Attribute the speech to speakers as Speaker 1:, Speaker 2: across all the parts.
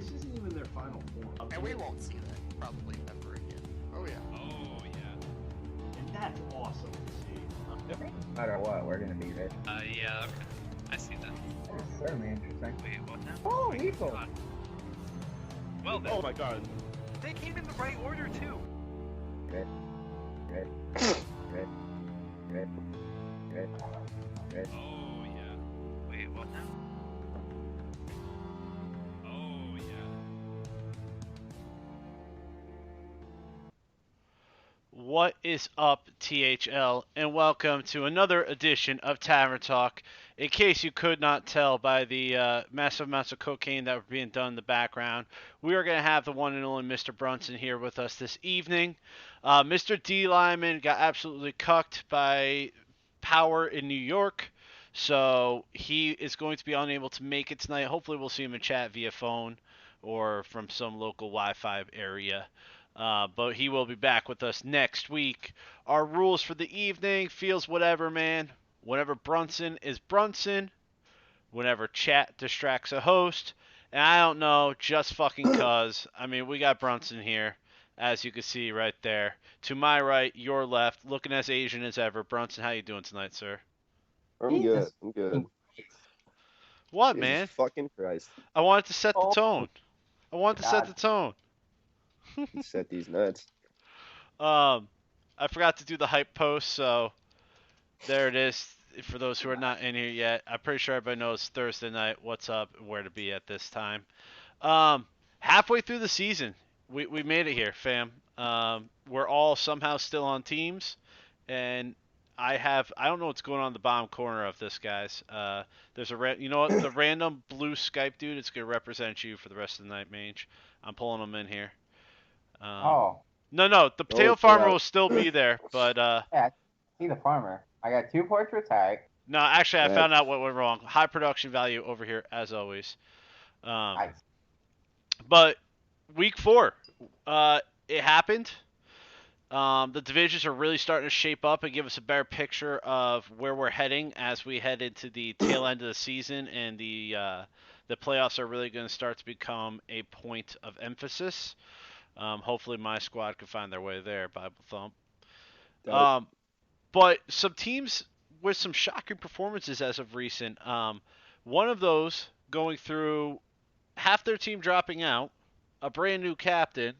Speaker 1: this isn't even their final form.
Speaker 2: And we won't see that probably ever again.
Speaker 3: Oh yeah.
Speaker 4: Oh yeah.
Speaker 1: And that's awesome to see.
Speaker 5: No matter what, we're gonna be rich.
Speaker 4: Yeah. Okay. I see that.
Speaker 5: It's certainly interesting.
Speaker 4: Wait, what now?
Speaker 5: Oh, evil!
Speaker 4: Well then.
Speaker 3: Oh my god.
Speaker 4: They came in the right order too.
Speaker 5: Red, red, red, red, red, red.
Speaker 4: Oh yeah. Wait, what now? Oh yeah.
Speaker 6: What is up, THL, and welcome to another edition of Tavern Talk. In case you could not tell by the massive amounts of cocaine that were being done in the background, we are going to have the one and only Mr. Brunson here with us this evening. Mr. D. Lyman got absolutely cucked by Power in New York, so he is going to be unable to make it tonight. Hopefully we'll see him in chat via phone or from some local Wi-Fi area. But he will be back with us next week. Our rules for the evening feels whatever, man. Whenever Brunson is Brunson. Whenever chat distracts a host. And I don't know, just fucking cuz. I mean, we got Brunson here, as you can see right there. To my right, your left, looking as Asian as ever. Brunson, how you doing tonight, sir?
Speaker 3: I'm good. I'm good.
Speaker 6: What,
Speaker 3: Jesus
Speaker 6: man?
Speaker 3: fucking Christ.
Speaker 6: I wanted to set the tone. I wanted to set the tone.
Speaker 3: You set these nuts.
Speaker 6: I forgot to do the hype post, so there it is. For those who are not in here yet, I'm pretty sure everybody knows Thursday night, what's up, and where to be at this time. Halfway through the season, we made it here, fam. We're all somehow still on teams, and I don't know what's going on in the bottom corner of this, guys. There's you know what, the random blue Skype dude is gonna represent you for the rest of the night, Mange. I'm pulling him in here. No, the potato farmer will still be there, but
Speaker 5: Yeah, I see the farmer. I got 2 portraits. Alright.
Speaker 6: no, actually, I found out what went wrong. High production value over here, as always.
Speaker 5: Nice.
Speaker 6: But week 4, it happened. The divisions are really starting to shape up and give us a better picture of where we're heading as we head into the tail end of the season, and the playoffs are really going to start to become a point of emphasis. Hopefully my squad can find their way there, Bible Thump. But some teams with some shocking performances as of recent. One of those going through half their team dropping out, a brand new captain,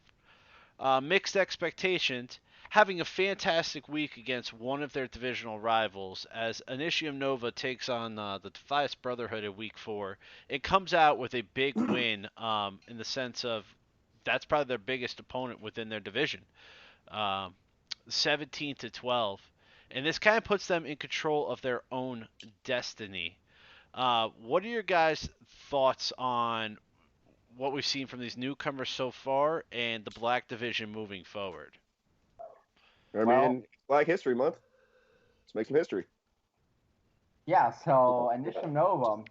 Speaker 6: mixed expectations, having a fantastic week against one of their divisional rivals as Initium Nova takes on the Defias Brotherhood in week 4. It comes out with a big win in the sense of that's probably their biggest opponent within their division, 17-12, and this kind of puts them in control of their own destiny. What are your guys' thoughts on what we've seen from these newcomers so far and the Black Division moving forward?
Speaker 3: I mean, Black History Month. Let's make some history.
Speaker 5: Yeah, so Initium Novum.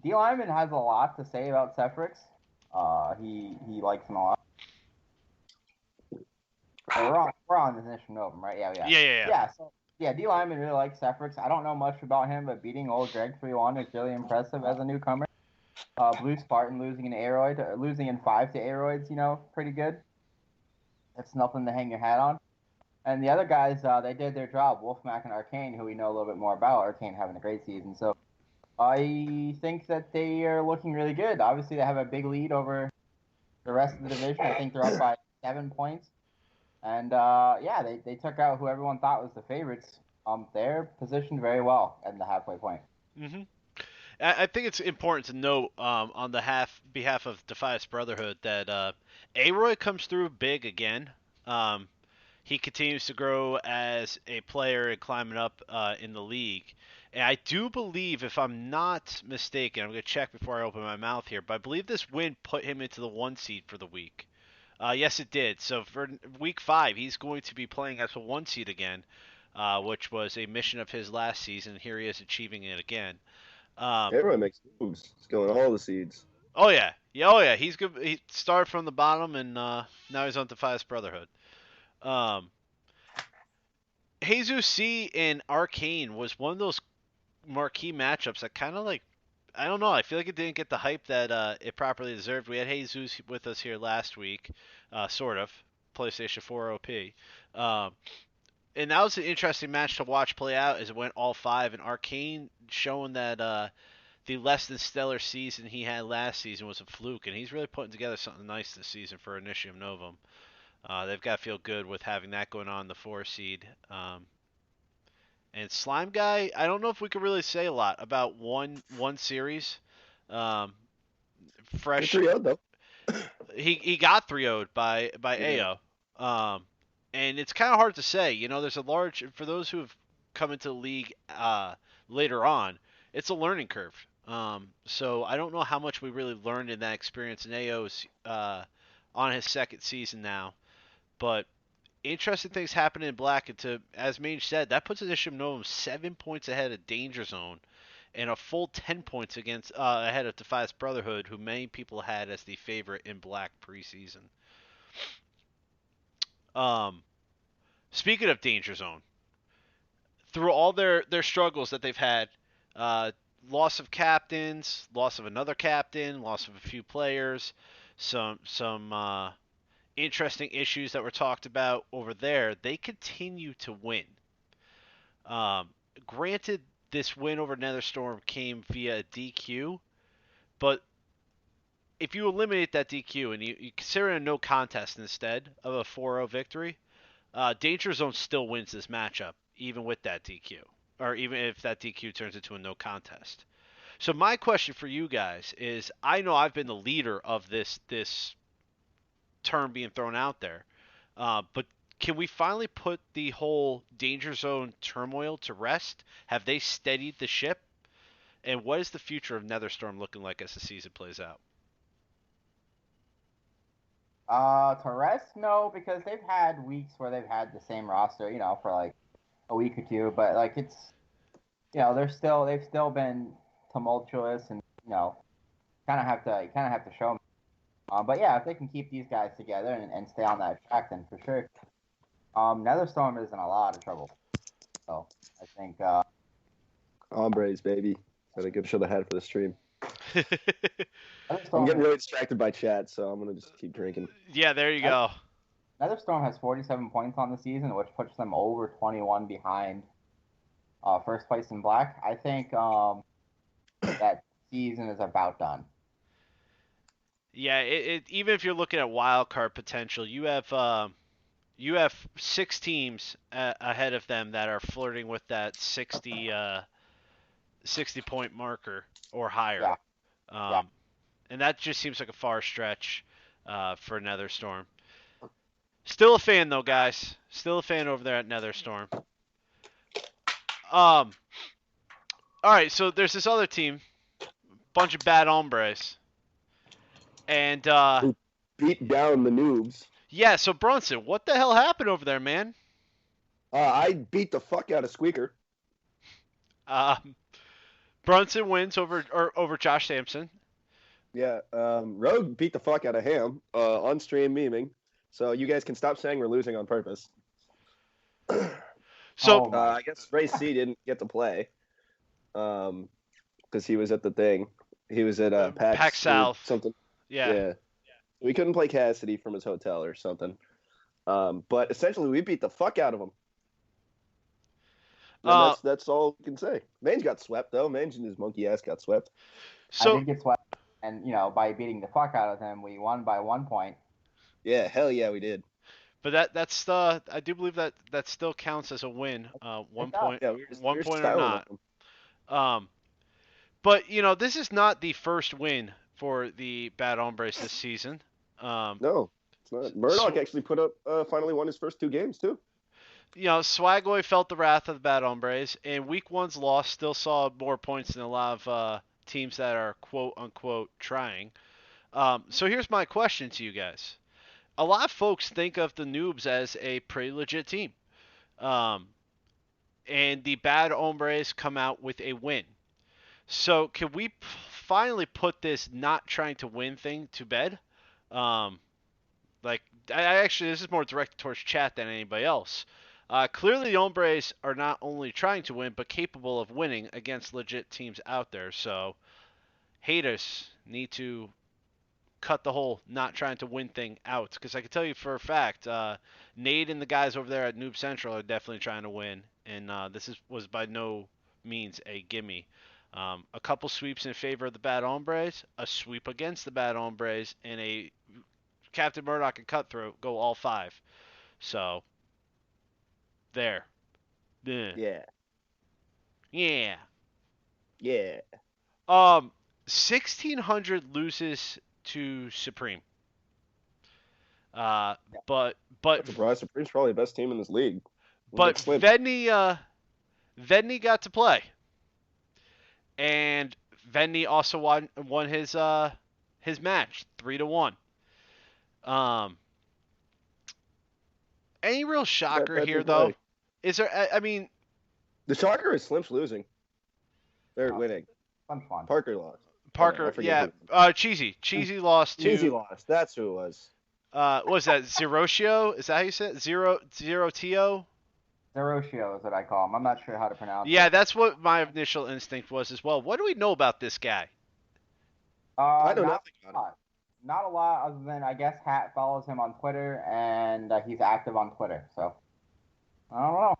Speaker 5: D. Lyman has a lot to say about Sephrix. He likes him a lot. So we're on Initium Novum, right? Yeah. Yeah, so D. Lyman really likes Sephrix. I don't know much about him, but beating old Greg 3-1 is really impressive as a newcomer. Blue Spartan losing in 5 to Aeroids, pretty good. That's nothing to hang your hat on. And the other guys, they did their job. Wolfmac and Arcane, who we know a little bit more about. Arcane having a great season. So I think that they are looking really good. Obviously, they have a big lead over the rest of the division. I think they're up by 7 points. And, they took out who everyone thought was the favorites. They're positioned very well at the halfway point.
Speaker 6: Mm-hmm. I think it's important to note on the behalf of Defias Brotherhood that Aroy comes through big again. He continues to grow as a player and climbing up in the league. And I do believe, if I'm not mistaken, I'm going to check before I open my mouth here, but I believe this win put him into the 1 seed for the week. Yes, it did. So for week 5, he's going to be playing as a 1 seed again, which was a mission of his last season. Here he is achieving it again.
Speaker 3: Everyone makes moves. He's going all the seeds.
Speaker 6: Oh yeah. He's good. He started from the bottom, and now he's on Defias Brotherhood. Jesus C and Arcane was one of those marquee matchups that kind of I don't know. I feel like it didn't get the hype that it properly deserved. We had Jesus with us here last week, sort of, PlayStation 4 OP. Um, and that was an interesting match to watch play out as it went all five. And Arcane showing that the less than stellar season he had last season was a fluke, and he's really putting together something nice this season for Initium Novum. They've got to feel good with having that going on in the 4 seed. And Slime Guy, I don't know if we could really say a lot about one series. Um, fresh.
Speaker 3: 3-0 though.
Speaker 6: He got 3-0'd by
Speaker 3: Yeah.
Speaker 6: AO. And it's kind of hard to say. You know, there's a large for those who have come into the league later on. It's a learning curve. So I don't know how much we really learned in that experience. And AO's on his second season now, but interesting things happening in Black. And to as Mange said, that puts Initiative Novum 7 points ahead of Danger Zone and a full 10 points against ahead of Defiance Brotherhood, who many people had as the favorite in Black preseason. Um, Speaking of Danger Zone, through all their struggles that they've had, uh, loss of captains, loss of another captain, loss of a few players, some interesting issues that were talked about over there, they continue to win. Um, Granted, this win over Netherstorm came via a DQ, but if you eliminate that DQ and you consider it a no contest instead of a 4-0 victory, Danger Zone still wins this matchup, even with that DQ, or even if that DQ turns into a no contest. So my question for you guys is: I know I've been the leader of this term being thrown out there, but can we finally put the whole Danger Zone turmoil to rest? Have they steadied the ship? And what is the future of Netherstorm looking like as the season plays out?
Speaker 5: To rest, no, because they've had weeks where they've had the same roster, for like a week or two. But like it's, they've still been tumultuous, and kind of have to show them. But yeah, if they can keep these guys together and stay on that track, then for sure. Netherstorm is in a lot of trouble. So I think.
Speaker 3: Hombres, baby. Gotta go show the head for the stream.
Speaker 5: Netherstorm
Speaker 3: I'm getting really distracted by chat, so I'm gonna just keep drinking.
Speaker 6: Yeah, there you go.
Speaker 5: Netherstorm has 47 points on the season, which puts them over 21 behind first place in Black. I think that season is about done.
Speaker 6: Yeah, even if you're looking at wild card potential, you have 6 teams ahead of them that are flirting with that 60 point marker or higher.
Speaker 5: Yeah.
Speaker 6: Yeah. And that just seems like a far stretch for Netherstorm. Still a fan though, guys. Still a fan over there at Netherstorm. All right, so there's this other team, bunch of bad hombres, and
Speaker 3: beat down the noobs.
Speaker 6: Yeah, so Brunson, what the hell happened over there, man?
Speaker 3: I beat the fuck out of Squeaker.
Speaker 6: Brunson wins over Josh Sampson.
Speaker 3: Yeah, Rogue beat the fuck out of Ham on stream memeing. So you guys can stop saying we're losing on purpose.
Speaker 6: So
Speaker 3: I guess Ray C didn't get to play because he was at the thing. He was at PAX
Speaker 6: South.
Speaker 3: Something.
Speaker 6: Yeah.
Speaker 3: We couldn't play Cassidy from his hotel or something. But essentially, we beat the fuck out of him. That's all we can say. Mange got swept, though. Mange and his monkey ass got swept.
Speaker 5: I did get swept. And, by beating the fuck out of him, we won by 1 point.
Speaker 3: Yeah, hell yeah, we did.
Speaker 6: But that's I do believe that still counts as a win. 1 point,
Speaker 3: yeah,
Speaker 6: 1 point or not. But this is not the first win for the Bad Hombres this season.
Speaker 3: No, it's not. Murdoch actually put up finally won his first 2 games too.
Speaker 6: Swagboy felt the wrath of the Bad Hombres, and Week 1's loss still saw more points than a lot of teams that are quote unquote trying. So here's my question to you guys. A lot of folks think of the Noobs as a pretty legit team. And the Bad Hombres come out with a win. So can we finally put this not trying to win thing to bed? Actually, this is more directed towards chat than anybody else. Clearly, the Hombres are not only trying to win, but capable of winning against legit teams out there. So haters need to cut the whole not trying to win thing out. Because I can tell you for a fact, Nate and the guys over there at Noob Central are definitely trying to win. And was by no means a gimme. A couple sweeps in favor of the Bad Hombres, a sweep against the Bad Hombres, and a Captain Murdoch and Cutthroat go all 5. So, there.
Speaker 3: Yeah.
Speaker 6: Yeah.
Speaker 3: Yeah.
Speaker 6: 1600 loses to Supreme. But
Speaker 3: surprised. Supreme's probably the best team in this league.
Speaker 6: But Vedney got to play, and Vedney also won his match 3-1. Any real shocker here though? Is there? I mean,
Speaker 3: the shocker is Slim's losing. They're winning. Parker lost.
Speaker 6: Parker, Cheesy lost to.
Speaker 3: Cheesy lost. That's who it was.
Speaker 6: What was that? Zeroshio? Is that how you say it? Zero Tio?
Speaker 5: Zeroshio is what I call him. I'm not sure how to pronounce it.
Speaker 6: Yeah, that's what my initial instinct was as well. What do we know about this guy?
Speaker 3: I know nothing about him.
Speaker 5: Not a lot, other than I guess Hat follows him on Twitter, and he's active on Twitter. So, I don't know.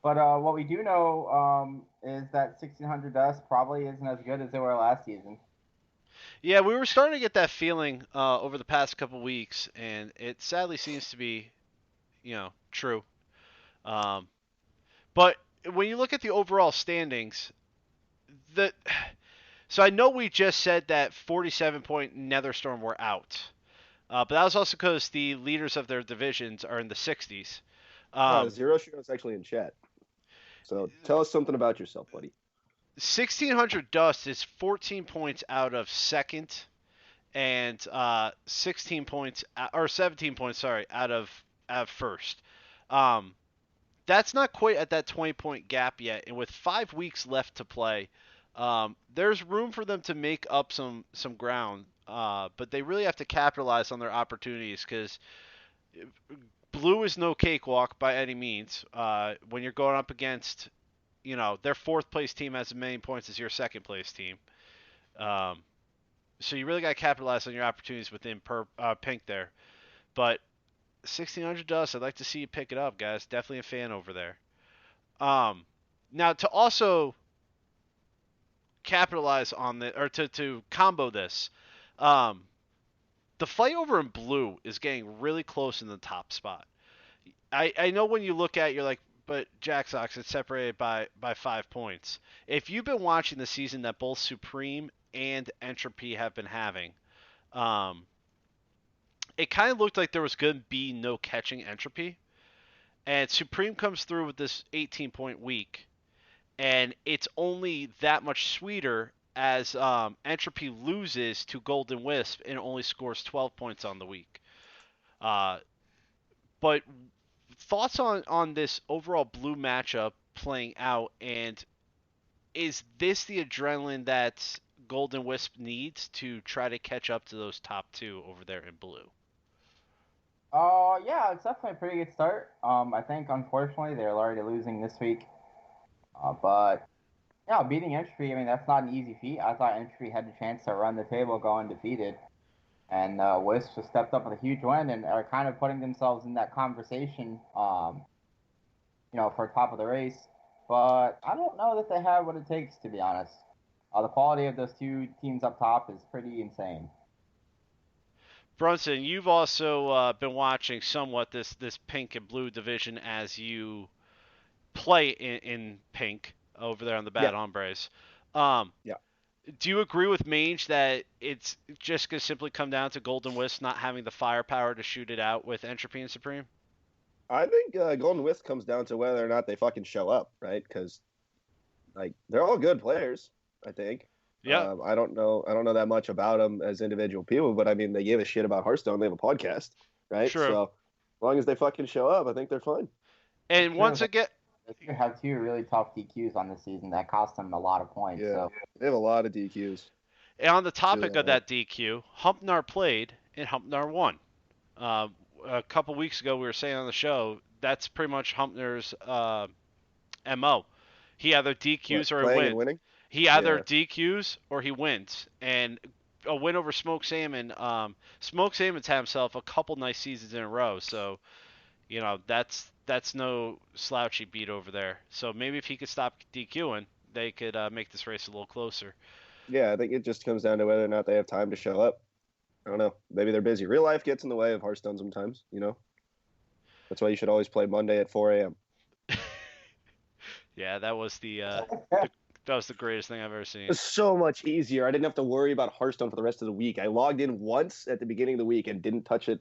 Speaker 5: But what we do know is that 1600 Dust probably isn't as good as they were last season.
Speaker 6: Yeah, we were starting to get that feeling over the past couple weeks, and it sadly seems to be, true. But when you look at the overall standings, so I know we just said that 47-point Netherstorm were out, but that was also because the leaders of their divisions are in the 60s.
Speaker 3: Zeroshio is actually in chat. So tell us something about yourself, buddy.
Speaker 6: 1600 Dust is 14 points out of second, and 17 points, out of first. That's not quite at that 20-point gap yet, and with 5 weeks left to play, there's room for them to make up some ground. But they really have to capitalize on their opportunities because Blue is no cakewalk by any means. When you're going up against, their 4th place team has as many points as your 2nd place team. So you really got to capitalize on your opportunities within Pink there. But 1600 Dust, I'd like to see you pick it up, guys. Definitely a fan over there. Now, to also capitalize on the, or to combo this, the fight over in Blue is getting really close in the top spot. I know when you look at it, you're like, but Jack Sox, it's separated by 5 points. If you've been watching the season that both Supreme and Entropy have been having, it kind of looked like there was going to be no catching Entropy. And Supreme comes through with this 18-point week. And it's only that much sweeter as Entropy loses to Golden Wisp and only scores 12 points on the week. But thoughts on this overall Blue matchup playing out, and is this the adrenaline that Golden Wisp needs to try to catch up to those top 2 over there in Blue?
Speaker 5: Yeah, it's definitely a pretty good start. I think, unfortunately, they're already losing this week. But, yeah, beating Entropy, I mean, that's not an easy feat. I thought Entropy had the chance to run the table, go undefeated. And Wisp just stepped up with a huge win and are kind of putting themselves in that conversation, for top of the race. But I don't know that they have what it takes, to be honest. The quality of those 2 teams up top is pretty insane.
Speaker 6: Brunson, you've also been watching somewhat this Pink and Blue division as you play in Pink over there on the Bad Hombres.
Speaker 3: Yeah.
Speaker 6: Do you agree with Mange that it's just going to simply come down to Golden Wisp not having the firepower to shoot it out with Entropy and Supreme?
Speaker 3: I think Golden Wisp comes down to whether or not they fucking show up, right? Because, they're all good players, I think.
Speaker 6: Yeah.
Speaker 3: I don't know that much about them as individual people, but I mean, they give a shit about Hearthstone. They have a podcast, right?
Speaker 6: True.
Speaker 3: So, as long as they fucking show up, I think they're fine.
Speaker 6: And once again,
Speaker 5: they have 2 really tough DQs on the season that cost them a lot of points.
Speaker 3: Yeah,
Speaker 5: so.
Speaker 3: They have a lot of DQs.
Speaker 6: And on the topic of that DQ, Humpnar played and Humpnar won. A couple weeks ago, we were saying on the show that's pretty much Humpnar's MO. He either DQs or
Speaker 3: playing
Speaker 6: wins.
Speaker 3: and winning?
Speaker 6: He either
Speaker 3: Yeah.
Speaker 6: DQs or he wins. And a win over Smoke Salmon. Smoke Salmon's had himself a couple nice seasons in a row, so that's no slouchy beat over there. So maybe if he could stop DQing, they could make this race a little closer.
Speaker 3: Yeah, I think it just comes down to whether or not they have time to show up. I don't know. Maybe they're busy. Real life gets in the way of Hearthstone sometimes, That's why you should always play Monday at 4 a.m.
Speaker 6: Yeah, that was that was the greatest thing I've ever seen.
Speaker 3: It was so much easier. I didn't have to worry about Hearthstone for the rest of the week. I logged in once at the beginning of the week and didn't touch it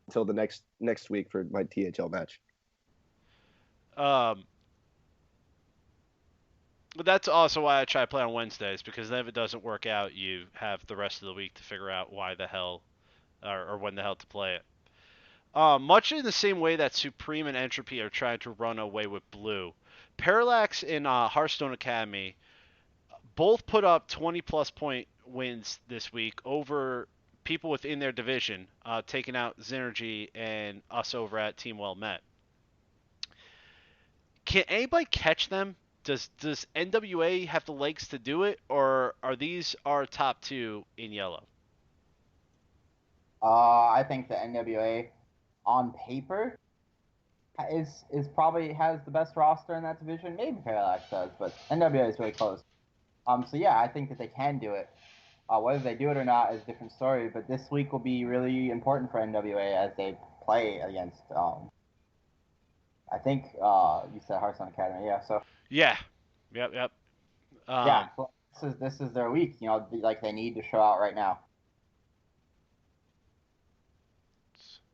Speaker 3: until the next week for my THL match.
Speaker 6: But that's also why I try to play on Wednesdays, because then if it doesn't work out, you have the rest of the week to figure out why the hell or when the hell to play it. Much in the same way that Supreme and Entropy are trying to run away with Blue, Parallax and Hearthstone Academy both put up 20-plus point wins this week over people within their division, taking out Synergy and us over at Team Well Met. Can anybody catch them? Does NWA have the legs to do it, or are these our top two in yellow?
Speaker 5: I think the NWA on paper is probably has the best roster in that division. Maybe Parallax does, but NWA is really close. So yeah, I think that they can do it. Whether they do it or not is a different story. But this week will be really important for NWA as they play against. I think you said Hearthstone Academy, yeah. So
Speaker 6: yeah, yep.
Speaker 5: Yeah, so this is their week. Like they need to show out right now.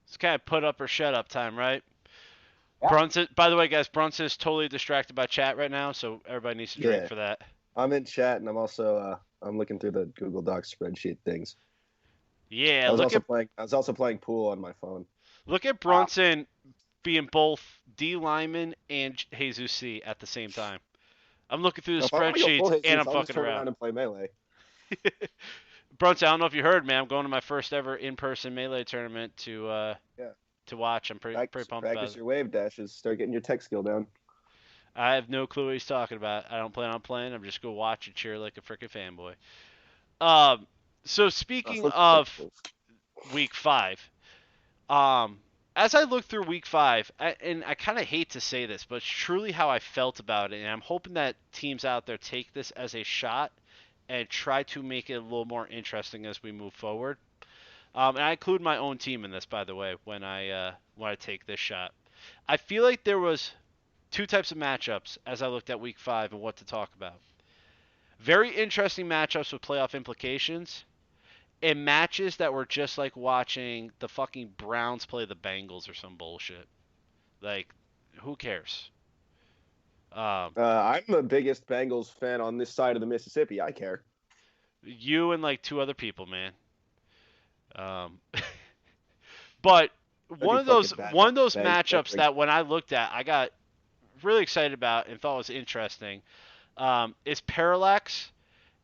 Speaker 6: It's kind of put up or shut up time, right?
Speaker 5: Yeah.
Speaker 6: Brunson. By the way, guys, Brunson is totally distracted by chat right now, so everybody needs to drink for that.
Speaker 3: I'm in chat, and I'm also I'm looking through the Google Docs spreadsheet things.
Speaker 6: Yeah,
Speaker 3: I was also playing pool on my phone.
Speaker 6: Look at Brunson being both D lineman and Jesus C at the same time. I'm looking through the spreadsheets and I'm fucking around.
Speaker 3: And play Melee.
Speaker 6: Brunson, I don't know if you heard, man. I'm going to my first ever in-person Melee tournament to watch. I'm pretty pumped about it.
Speaker 3: Practice your wave dashes. Start getting your tech skill down.
Speaker 6: I have no clue what he's talking about. I don't plan on playing. I'm just going to watch and cheer like a freaking fanboy. So speaking of week 5, as I look through week 5, and I kind of hate to say this, but it's truly how I felt about it, and I'm hoping that teams out there take this as a shot and try to make it a little more interesting as we move forward. And I include my own team in this, by the way, when I take this shot. I feel like there was 2 types of matchups as I looked at week 5 and what to talk about. Very interesting matchups with playoff implications, and matches that were just like watching the fucking Browns play the Bengals or some bullshit. Like, who cares?
Speaker 3: I'm the biggest Bengals fan on this side of the Mississippi. I care.
Speaker 6: You and like 2 other people, man. But one of those matchups that when I looked at, I got really excited about and thought was interesting. Is Parallax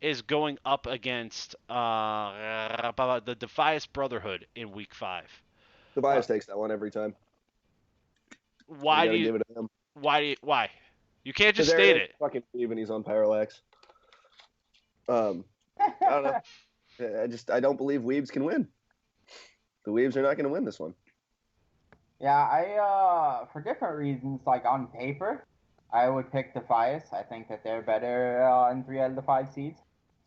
Speaker 6: is going up against the Defias Brotherhood in week 5.
Speaker 3: Defias takes that one every time.
Speaker 6: Why do you give it to him? Why? You can't just state it.
Speaker 3: Fucking even he's on Parallax. I don't know. I don't believe Weebs can win. The Weebs are not going to win this one.
Speaker 5: Yeah, I for different reasons, like on paper, I would pick Defias. I think that they're better in 3 out of the 5 seeds.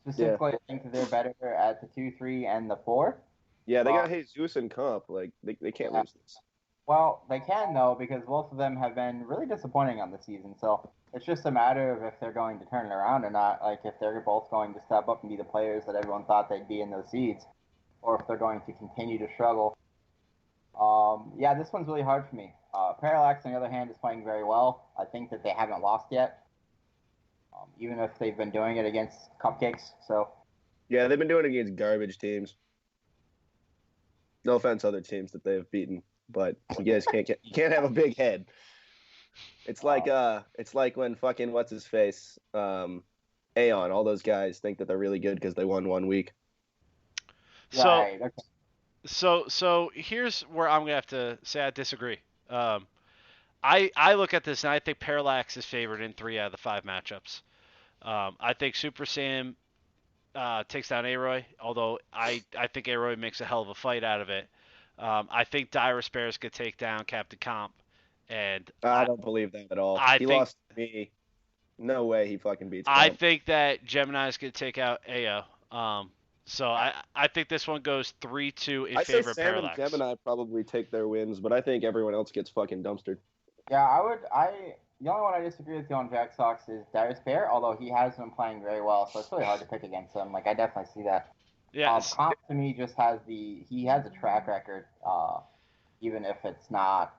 Speaker 5: Specifically, I think that they're better at the 2, 3, and the 4.
Speaker 3: Yeah, they got Jesus and Comp. Like they can't lose this.
Speaker 5: Well, they can though, because both of them have been really disappointing on the season. So it's just a matter of if they're going to turn it around or not. Like if they're both going to step up and be the players that everyone thought they'd be in those seeds, or if they're going to continue to struggle. Yeah, this one's really hard for me. Parallax, on the other hand, is playing very well. I think that they haven't lost yet, even if they've been doing it against cupcakes. So
Speaker 3: yeah, they've been doing it against garbage teams. No offense, other teams that they've beaten, but you guys can't have a big head. It's like when fucking what's his face, Aeon. All those guys think that they're really good because they won 1 week.
Speaker 5: Right. Okay.
Speaker 6: So here's where I'm gonna have to say I disagree. I look at this and I think Parallax is favored in 3 out of the 5 matchups. I think Super Sam takes down Aroy, although I think Aroy makes a hell of a fight out of it. I think Dire Spears could take down Captain Comp, and
Speaker 3: I don't believe that at all.
Speaker 6: I
Speaker 3: He
Speaker 6: think
Speaker 3: lost to me. No way he fucking beats
Speaker 6: I
Speaker 3: Comp.
Speaker 6: think that Gemini's could take out AO. So I think this one goes 3-2 in
Speaker 3: I
Speaker 6: favor
Speaker 3: said
Speaker 6: of
Speaker 3: Sam and
Speaker 6: Parallax.
Speaker 3: Gemini probably take their wins, but I think everyone else gets fucking dumpstered.
Speaker 5: Yeah, the only one I disagree with you on Jack Sox is Darius Bear, although he has been playing very well, so it's really hard to pick against him. Like, I definitely see that.
Speaker 6: Yeah.
Speaker 5: Comp to me just he has a track record, even if it's not,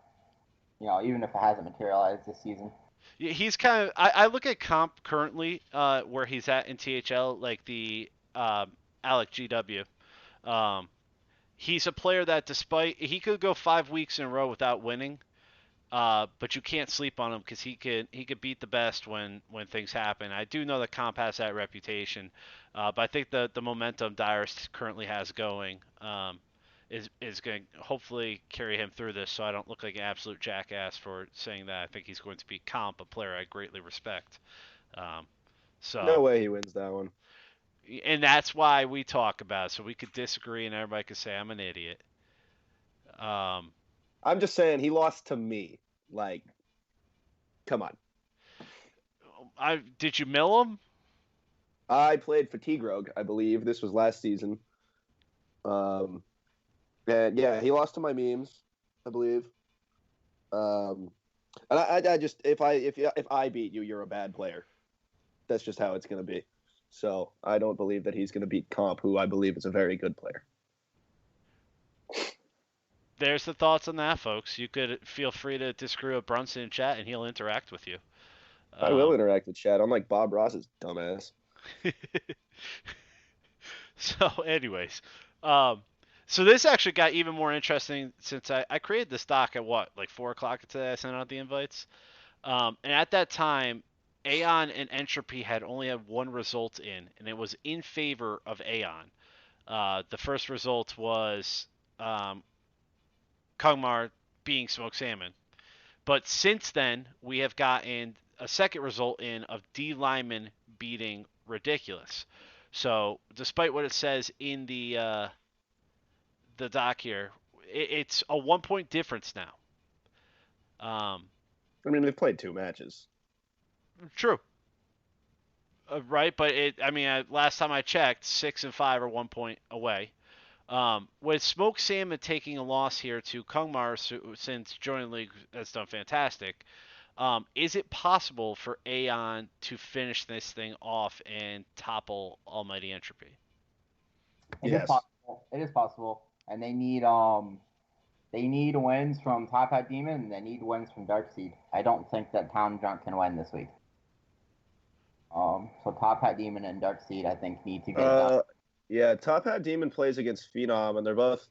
Speaker 5: even if it hasn't materialized this season.
Speaker 6: He's kind of. I look at Comp currently, where he's at in THL, like the Alec GW. He's a player that, despite he could go 5 weeks in a row without winning, but you can't sleep on him because he could beat the best when things happen. I do know that Comp has that reputation, but I think the momentum Dyrus currently has going is going to hopefully carry him through this, so I don't look like an absolute jackass for saying that. I think he's going to be Comp, a player I greatly respect. So
Speaker 3: No way he wins that one.
Speaker 6: And that's why we talk about it, so we could disagree and everybody could say I'm an idiot.
Speaker 3: I'm just saying he lost to me. Like, come on.
Speaker 6: Did you mill him?
Speaker 3: I played Fatigue Rogue, I believe. This was last season. And yeah, he lost to my memes, I believe. And I just if I beat you, you're a bad player. That's just how it's gonna be. So I don't believe that he's gonna beat Comp, who I believe is a very good player.
Speaker 6: There's the thoughts on that, folks. You could feel free to disagree with Brunson in chat, and he'll interact with you.
Speaker 3: I will interact with chat. I'm like Bob Ross's dumbass.
Speaker 6: So, anyways, so this actually got even more interesting since I created this doc at like 4 o'clock today. I sent out the invites, and at that time, Aeon and Entropy had only had one result in, and it was in favor of Aeon. The first result was Kungmar being Smoked Salmon. But since then, we have gotten a second result in of D. Lyman beating Ridiculous. So, despite what it says in the doc here, it's a 1 point difference now.
Speaker 3: I mean, they've played 2 matches.
Speaker 6: True. Right, but last time I checked, 6 and 5 are 1 point away. With Smoke Salmon taking a loss here to Kungmar, since joining the league has done fantastic, is it possible for Aeon to finish this thing off and topple Almighty Entropy?
Speaker 5: Yes. It is possible. And they need wins from Top Hat Demon, and they need wins from Darkseid. I don't think that Town Drunk can win this week. So Top Hat Demon and Darkseid, I think, need to get it done.
Speaker 3: Yeah, Top Hat Demon plays against Phenom, and they're both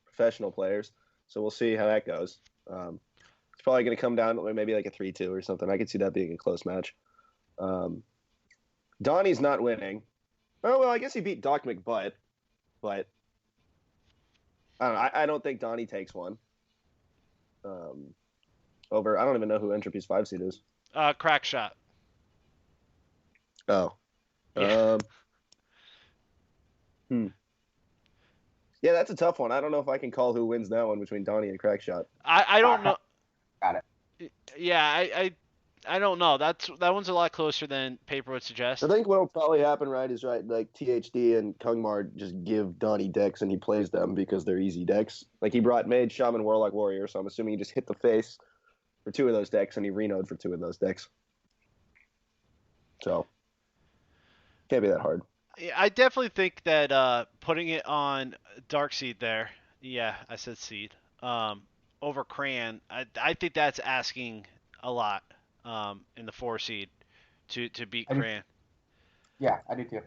Speaker 3: professional players, so we'll see how that goes. It's probably going to come down to maybe like a 3-2 or something. I could see that being a close match. Donnie's not winning. Oh, well, I guess he beat Doc McButt, but I don't know. I don't think Donnie takes one. Over, I don't even know who Entropy's 5 seed is.
Speaker 6: Crack Shot.
Speaker 3: Oh.
Speaker 6: Yeah.
Speaker 3: Yeah, that's a tough one. I don't know if I can call who wins that one between Donnie and Crackshot.
Speaker 6: I don't know.
Speaker 5: Got it.
Speaker 6: Yeah, I don't know. That one's a lot closer than paper would suggest.
Speaker 3: I think what'll probably happen, right, is like THD and Kungmar just give Donnie decks and he plays them because they're easy decks. Like he brought Mage, Shaman, Warlock, Warrior, so I'm assuming he just hit the face for 2 of those decks and he renoed for 2 of those decks. So can't be that hard.
Speaker 6: I definitely think that putting it on Darkseid there, yeah, I said Seed, over Cran, I think that's asking a lot in the 4 seed to beat Cran.
Speaker 5: Yeah, I do too.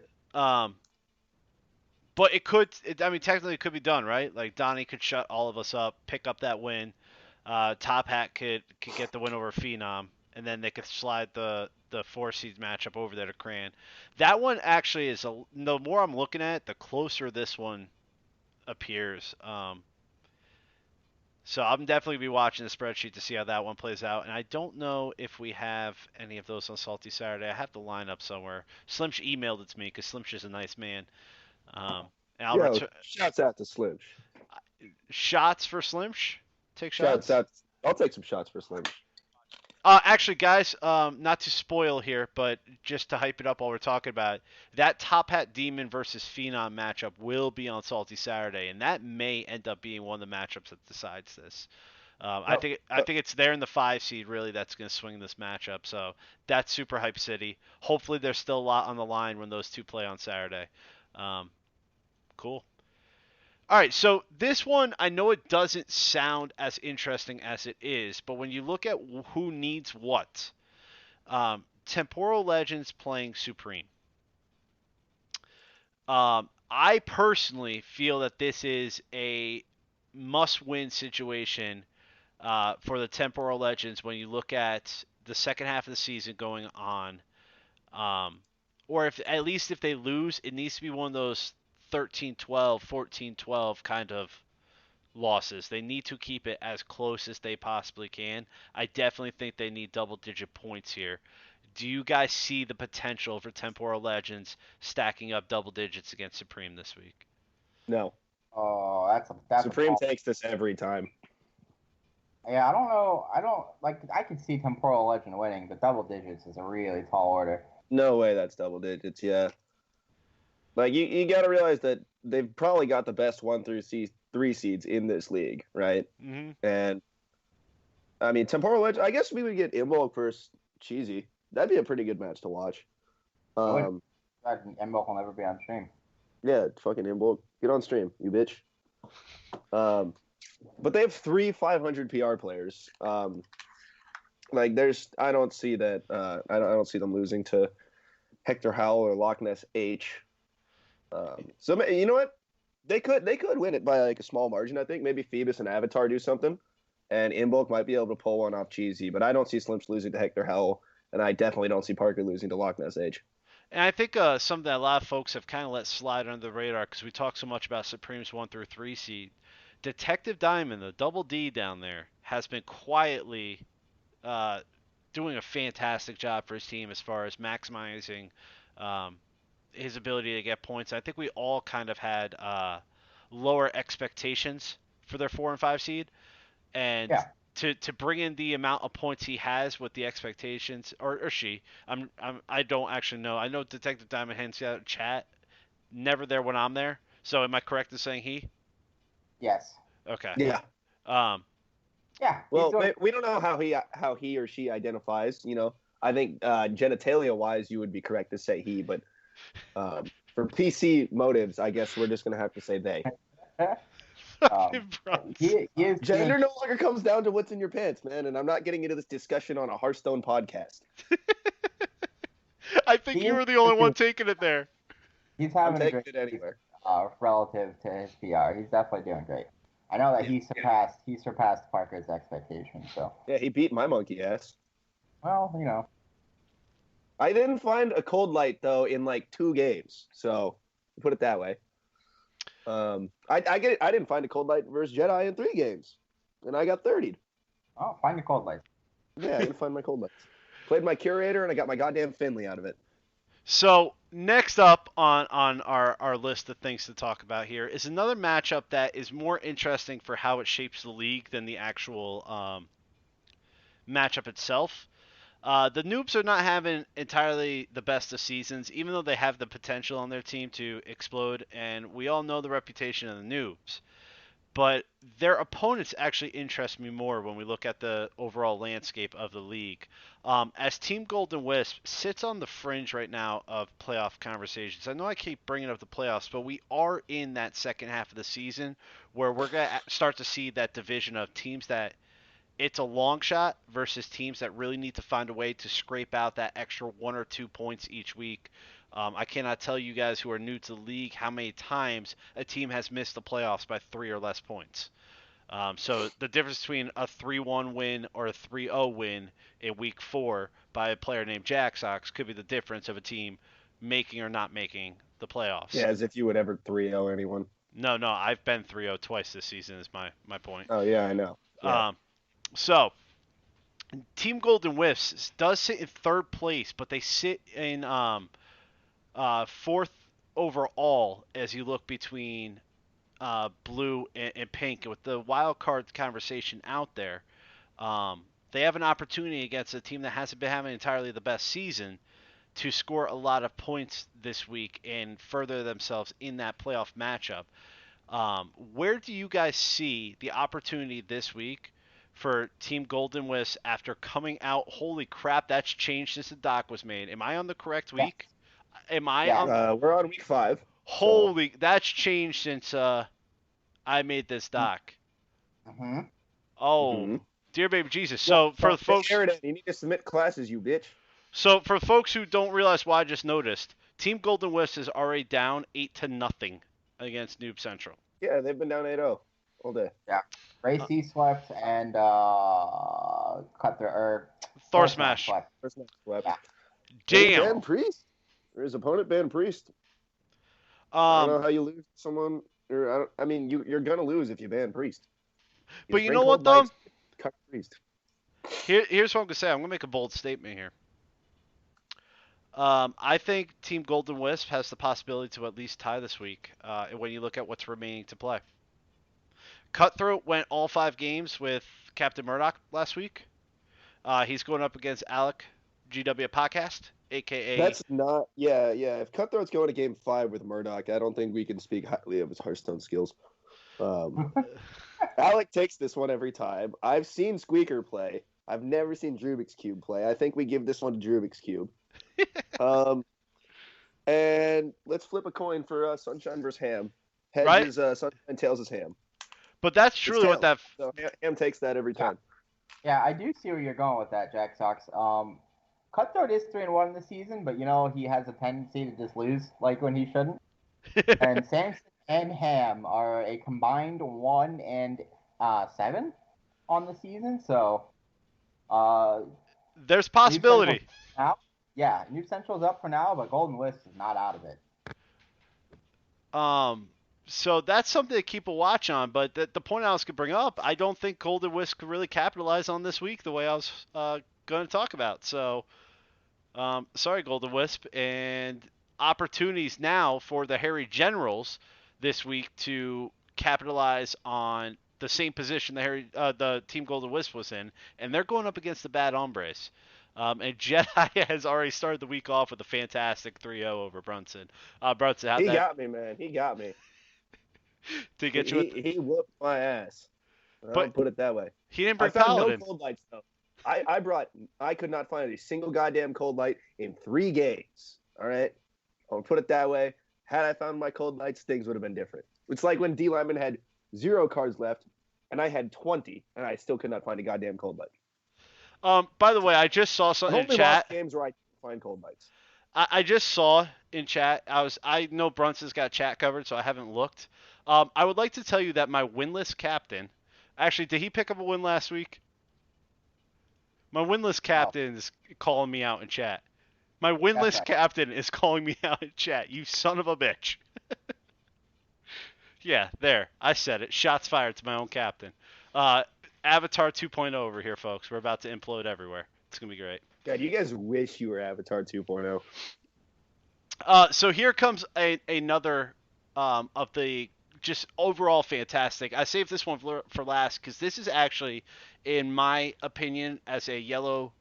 Speaker 6: But technically it could be done, right? Like Donnie could shut all of us up, pick up that win. Top Hat could get the win over Phenom, and then they could slide the 4 seed matchup over there to Cran. That one actually is the more I'm looking at it, the closer this one appears. So I'm definitely be watching the spreadsheet to see how that one plays out. And I don't know if we have any of those on Salty Saturday. I have the lineup somewhere. Slimsh emailed it to me because Slimsh is a nice man. And I'll
Speaker 3: Yo,
Speaker 6: return
Speaker 3: shouts out to Slim.
Speaker 6: shots for Slimsh. Take
Speaker 3: Shouts
Speaker 6: shots.
Speaker 3: out. I'll take some shots for Slim.
Speaker 6: Actually, guys, not to spoil here, but just to hype it up while we're talking about it, that Top Hat Demon versus Phenom matchup will be on Salty Saturday, and that may end up being one of the matchups that decides this. I think it's there in the 5 seed really that's going to swing this matchup. So that's super hype city. Hopefully there's still a lot on the line when those two play on Saturday. Cool. All right, so this one, I know it doesn't sound as interesting as it is, but when you look at who needs what, Temporal Legends playing Supreme. I personally feel that this is a must-win situation for the Temporal Legends when you look at the second half of the season going on. Or if at least if they lose, it needs to be one of those 13-12, 14-12 kind of losses. They need to keep it as close as they possibly can. I definitely think they need double-digit points here. Do you guys see the potential for Temporal Legends stacking up double digits against Supreme this week?
Speaker 3: No.
Speaker 5: Oh, that's
Speaker 3: Supreme takes this every time.
Speaker 5: Yeah, I don't know. I could see Temporal Legend winning, but double digits is a really tall order.
Speaker 3: No way that's double digits, yeah. Like, you got to realize that they've probably got the best 1 through 3 seeds in this league, right?
Speaker 6: Mm-hmm.
Speaker 3: And, I mean, Temporal Legend, I guess we would get Imbolc versus Cheesy. That'd be a pretty good match to watch.
Speaker 5: Imbolc will never be on stream.
Speaker 3: Yeah, fucking Imbolc. Get on stream, you bitch. But they have 3 500 PR players. Like, I don't see that. I don't see them losing to Hector Howell or Loch Ness H. So you know what? They could win it by like a small margin. I think maybe Phoebus and Avatar do something, and Imbolc might be able to pull one off Cheesy. But I don't see Slimps losing to Hector Howell, and I definitely don't see Parker losing to Loch Ness H.
Speaker 6: And I think something that a lot of folks have kind of let slide under the radar because we talk so much about Supreme's 1 through 3 seed. Detective Diamond, the double D down there, has been quietly doing a fantastic job for his team as far as maximizing his ability to get points. I think we all kind of had lower expectations for their 4 and 5 seed, and to bring in the amount of points he has with the expectations, or she, I don't actually know. I know Detective Diamond hands out chat, never there when I'm there. So am I correct in saying he?
Speaker 5: Yes.
Speaker 6: Okay.
Speaker 3: Yeah.
Speaker 5: Yeah.
Speaker 3: Well, we don't know how he or she identifies. You know, I think genitalia wise, you would be correct to say he, but for PC motives, I guess we're just gonna have to say they. Gender no longer comes down to what's in your pants, man, and I'm not getting into this discussion on a Hearthstone podcast.
Speaker 6: I think you were the only one taking it there.
Speaker 5: He's having
Speaker 3: a great it anywhere.
Speaker 5: Relative to his PR. He's definitely doing great. I know that he surpassed Parker's expectations. So
Speaker 3: yeah, he beat my monkey ass.
Speaker 5: Well, you know,
Speaker 3: I didn't find a cold light though in like 2 games, so put it that way. I get it. I didn't find a cold light versus Jedi in 3 games, and I got 30'd.
Speaker 5: Oh, find a cold light.
Speaker 3: Yeah, I didn't find my cold lights. Played my curator, and I got my goddamn Finley out of it.
Speaker 6: So next up on our list of things to talk about here is another matchup that is more interesting for how it shapes the league than the actual matchup itself. The Noobs are not having entirely the best of seasons, even though they have the potential on their team to explode, and we all know the reputation of the Noobs. But their opponents actually interest me more when we look at the overall landscape of the league. As Team Golden Wisp sits on the fringe right now of playoff conversations, I know I keep bringing up the playoffs, but we are in that second half of the season where we're going to start to see that division of teams that it's a long shot versus teams that really need to find a way to scrape out that extra 1 or 2 points each week. I cannot tell you guys who are new to the league how many times a team has missed the playoffs by 3 or less points. So the difference between a 3-1 win or a 3-0 win in week 4 by a player named Jack Sox could be the difference of a team making or not making the playoffs.
Speaker 3: Yeah, as if you would ever 3-0 anyone.
Speaker 6: No, I've been 3-0 twice this season. Is my point.
Speaker 3: Oh yeah, I know. Yeah.
Speaker 6: So Team Golden Wisps does sit in third place, but they sit in fourth overall as you look between blue and pink. With the wild card conversation out there, they have an opportunity against a team that hasn't been having entirely the best season to score a lot of points this week and further themselves in that playoff matchup. Where do you guys see the opportunity this week for Team Golden Wisps after coming out? Holy crap, that's changed since the doc was made. Am I on the correct week? Am I on?
Speaker 3: We're on week 5.
Speaker 6: Holy, that's changed since I made this doc.
Speaker 5: Mm-hmm.
Speaker 6: Oh, dear baby Jesus. So for the folks,
Speaker 3: you need to submit classes, you bitch.
Speaker 6: So for folks who don't realize what I just noticed, Team Golden Wisps is already down 8-0 against Noob Central.
Speaker 3: Yeah, they've been down 8-0 all day.
Speaker 5: Yeah. Ray C swept and
Speaker 6: Thor Smash.
Speaker 5: Swept.
Speaker 3: Yeah.
Speaker 6: Damn.
Speaker 3: Ban Priest. Or his opponent banned Priest. I don't know how you lose someone. Or I mean, you're gonna lose if you ban Priest.
Speaker 6: But you know what, though?
Speaker 3: Cut Priest.
Speaker 6: Here's what I'm gonna say. I'm gonna make a bold statement here. I think Team Golden Wisp has the possibility to at least tie this week when you look at what's remaining to play. Cutthroat went all 5 games with Captain Murdoch last week. He's going up against Alec GW Podcast, a.k.a.
Speaker 3: That's not... Yeah. If Cutthroat's going to game 5 with Murdoch, I don't think we can speak highly of his Hearthstone skills. Alec takes this one every time. I've seen Squeaker play. I've never seen Drubik's Cube play. I think we give this one to Drubik's Cube. And let's flip a coin for Sunshine versus Ham. Heads is Sunshine, tails is Ham.
Speaker 6: But that's truly what that...
Speaker 3: So Ham takes that every time.
Speaker 5: Yeah, I do see where you're going with that, Jack Sox. Cutthroat is 3-1 this season, but he has a tendency to just lose, like when he shouldn't. And Samson and Ham are a combined 1-7 on the season, so
Speaker 6: there's possibility.
Speaker 5: Yeah, New Central's up for now, but Golden Wisp is not out of it.
Speaker 6: So that's something to keep a watch on. But the point I was going to bring up, I don't think Golden Wisp could really capitalize on this week the way I was going to talk about. So, sorry, Golden Wisp. And opportunities now for the Harry Generals this week to capitalize on the same position the Team Golden Wisp was in. And they're going up against the Bad Hombres. And Jedi has already started the week off with a fantastic 3-0 over Brunson. Brunson,
Speaker 3: he got me, man. He got me.
Speaker 6: To get you,
Speaker 3: he whooped my ass. I'll put it that way.
Speaker 6: He didn't bring
Speaker 3: Paladin.
Speaker 6: Paladin.
Speaker 3: No cold lights though. I could not find a single goddamn cold light in 3 games. All right, I'll put it that way. Had I found my cold lights, things would have been different. It's like when D Lyman had 0 cards left, and I had 20, and I still could not find a goddamn cold light.
Speaker 6: By the way, I just saw something in chat.
Speaker 3: Only lost games where I find cold lights.
Speaker 6: I just saw in chat. I know Brunson's got chat covered, so I haven't looked. I would like to tell you that my winless captain. Actually, did he pick up a win last week? My winless captain is calling me out in chat. My winless captain is calling me out in chat. You son of a bitch. Yeah, there. I said it. Shots fired to my own captain. Avatar 2.0 over here, folks. We're about to implode everywhere. It's going to be great.
Speaker 3: God, you guys wish you were Avatar 2.0.
Speaker 6: So here comes another of the just overall fantastic. I saved this one for last because this is actually, in my opinion, as a yellow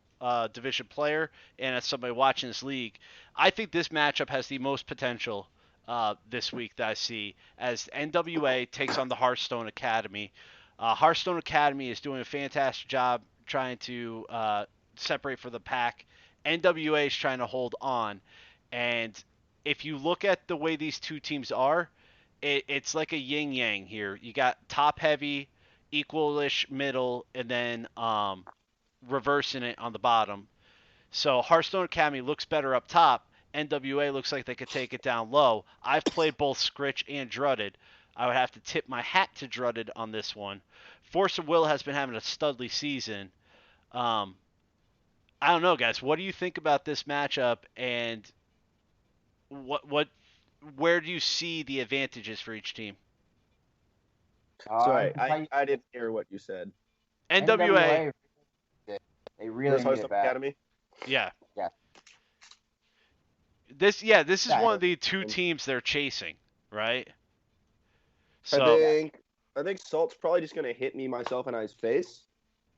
Speaker 6: division player and as somebody watching this league, I think this matchup has the most potential this week that I see as NWA takes on the Hearthstone Academy. Hearthstone Academy is doing a fantastic job trying to separate for the pack. NWA is trying to hold on. And if you look at the way these two teams are, it's like a yin-yang here. You got top-heavy, equal-ish middle, and then reversing it on the bottom. So Hearthstone Academy looks better up top. NWA looks like they could take it down low. I've played both Scritch and Drudded. I would have to tip my hat to Drudded on this one. Force of Will has been having a studly season. I don't know, guys. What do you think about this matchup, and where do you see the advantages for each team?
Speaker 3: Sorry, I didn't hear what you said.
Speaker 6: NWA.
Speaker 5: They really need it back.
Speaker 3: Academy?
Speaker 6: Yeah.
Speaker 5: Yeah.
Speaker 6: This is one of the two teams they're chasing, right?
Speaker 3: So I think Salt's probably just gonna hit me, myself, and I's face.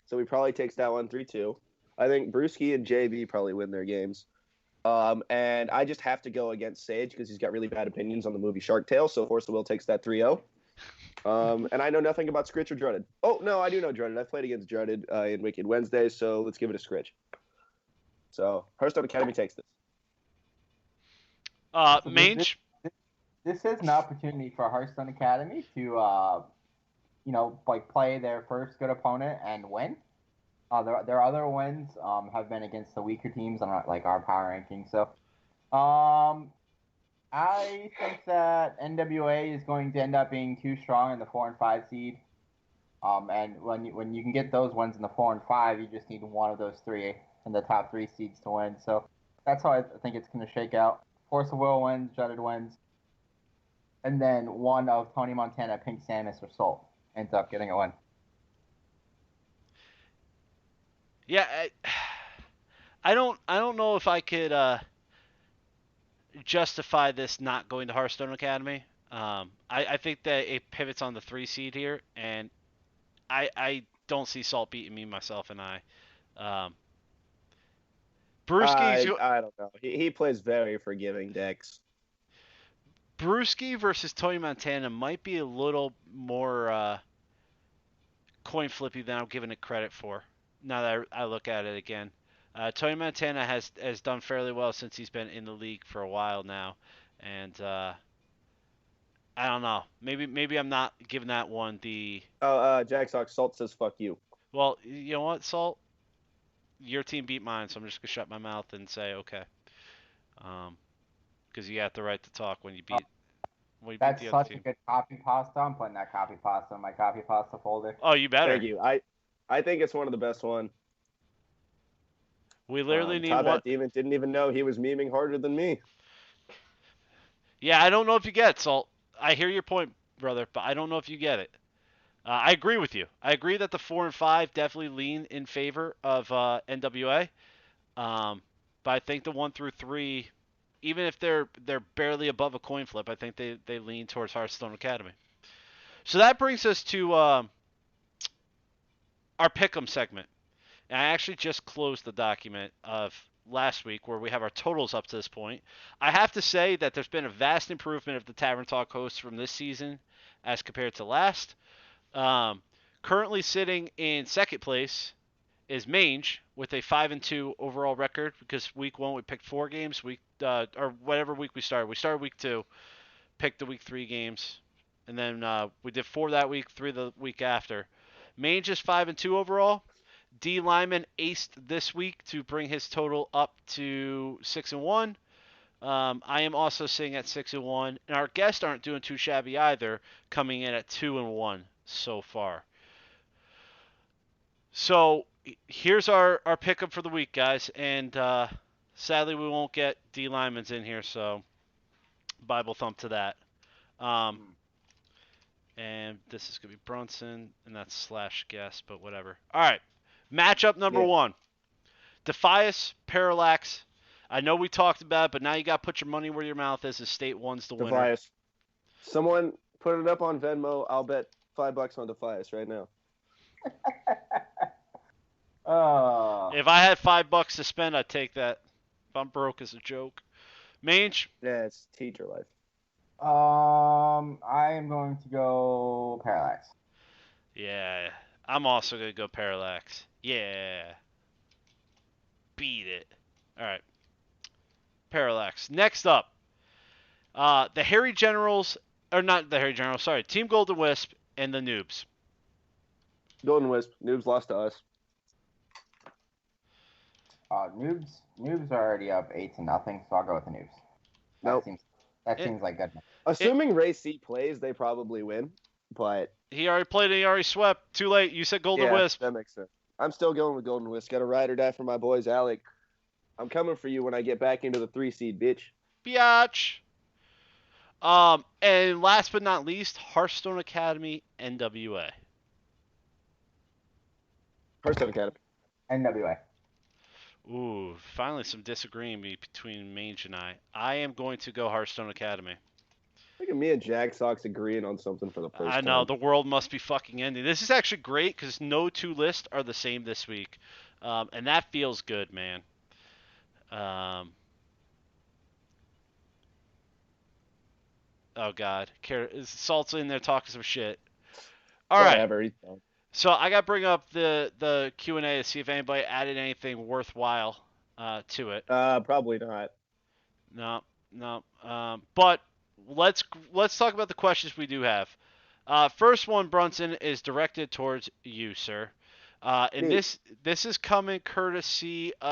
Speaker 3: So he probably takes that one 3-2. I think Brewski and JB probably win their games. And I just have to go against Sage because he's got really bad opinions on the movie Shark Tale. So Force of Will takes that 3-0. And I know nothing about Scritch or Dreaded. Oh, no, I do know Dreaded. I played against Dreaded in Wicked Wednesday, so let's give it a Scritch. So Hearthstone Academy takes this.
Speaker 6: Mange?
Speaker 5: This is an opportunity for Hearthstone Academy to, play their first good opponent and win. Their other wins have been against the weaker teams on our power ranking. So, I think that NWA is going to end up being too strong in the 4 and 5 seed. And when you can get those wins in the 4 and 5, you just need one of those three in the top 3 seeds to win. So that's how I think it's going to shake out. Force of Will wins, Dreaded wins, and then one of Tony Montana, Pink Samus, or Soul ends up getting a win.
Speaker 6: Yeah, I don't know if I could justify this not going to Hearthstone Academy. I think that it pivots on the 3 seed here, and I don't see Salt beating me, myself, and I. Brewski's...
Speaker 3: I don't know. He plays very forgiving decks.
Speaker 6: Brewski versus Tony Montana might be a little more coin flippy than I'm giving it credit for. Now that I look at it again, Tony Montana has done fairly well since he's been in the league for a while now, and I don't know. Maybe I'm not giving that one the.
Speaker 3: Jacksock Salt says fuck you.
Speaker 6: Well, you know what, Salt? Your team beat mine, so I'm just gonna shut my mouth and say okay. Because you got the right to talk when you beat.
Speaker 5: That's such a good copy pasta. I'm putting that copy pasta in my copy pasta folder.
Speaker 6: Oh, you better.
Speaker 3: Thank you. I think it's one of the best ones.
Speaker 6: We literally need
Speaker 3: Top
Speaker 6: one.
Speaker 3: Hat Demon didn't even know he was memeing harder than me.
Speaker 6: Yeah, I don't know if you get it, Salt. I hear your point, brother, but I don't know if you get it. I agree with you. I agree that the 4 and 5 definitely lean in favor of NWA. But I think the 1 through 3, even if they're barely above a coin flip, I think they lean towards Hearthstone Academy. So that brings us to our Pick'em segment. And I actually just closed the document of last week where we have our totals up to this point. I have to say that there's been a vast improvement of the Tavern Talk hosts from this season as compared to last. Currently sitting in second place is Mange with a 5-2 overall record, because week 1 we picked 4 games. Or whatever week we started. We started week 2, picked the week 3 games, and then we did 4 that week, 3 the week after. Mange is 5-2 overall. D Lyman aced this week to bring his total up to 6-1. I am also sitting at 6-1, and our guests aren't doing too shabby either, coming in at 2-1 so far. So here's our pickup for the week, guys, and sadly we won't get D Lyman's in here, so Bible thump to that. And this is gonna be Brunson, and that's / guest, but whatever. All right, matchup number 1: Defias, Parallax. I know we talked about it, but now you got to put your money where your mouth is. State 1's the winner.
Speaker 3: Defias. Someone put it up on Venmo. I'll bet $5 on Defias right now.
Speaker 6: If I had $5 to spend, I'd take that. If I'm broke, as a joke. Mange?
Speaker 3: Yeah, it's teacher life.
Speaker 5: I am going to go Parallax.
Speaker 6: Yeah, I'm also going to go Parallax. Yeah. Beat it. All right. Parallax. Next up, the Harry Generals, or not the Harry Generals, sorry, Team Golden Wisp and the Noobs.
Speaker 3: Golden Wisp. Noobs lost to us.
Speaker 5: Noobs are already up 8-0, so I'll go with the Noobs.
Speaker 3: Nope.
Speaker 5: That seems like good.
Speaker 3: Assuming Ray C plays, they probably win, but...
Speaker 6: He already played and he already swept. Too late. You said Golden Wisp.
Speaker 3: That makes sense. I'm still going with Golden Wisp. Got a ride or die for my boys, Alec. I'm coming for you when I get back into the 3 seed, bitch.
Speaker 6: Biatch. And last but not least, Hearthstone Academy NWA.
Speaker 3: Hearthstone Academy.
Speaker 5: NWA.
Speaker 6: Ooh, finally some disagreeing between Mange and I. I am going to go Hearthstone Academy.
Speaker 3: Look at me and Jack Sox agreeing on something for the first time.
Speaker 6: I know, the world must be fucking ending. This is actually great because no two lists are the same this week. And that feels good, man. Oh, God. Salt's in there talking some shit. All right.
Speaker 3: Whatever.
Speaker 6: So I got to bring up the Q&A to see if anybody added anything worthwhile to it.
Speaker 3: Probably not.
Speaker 6: No. But let's talk about the questions we do have. First one, Brunson, is directed towards you, sir. And
Speaker 3: Me.
Speaker 6: this is coming courtesy of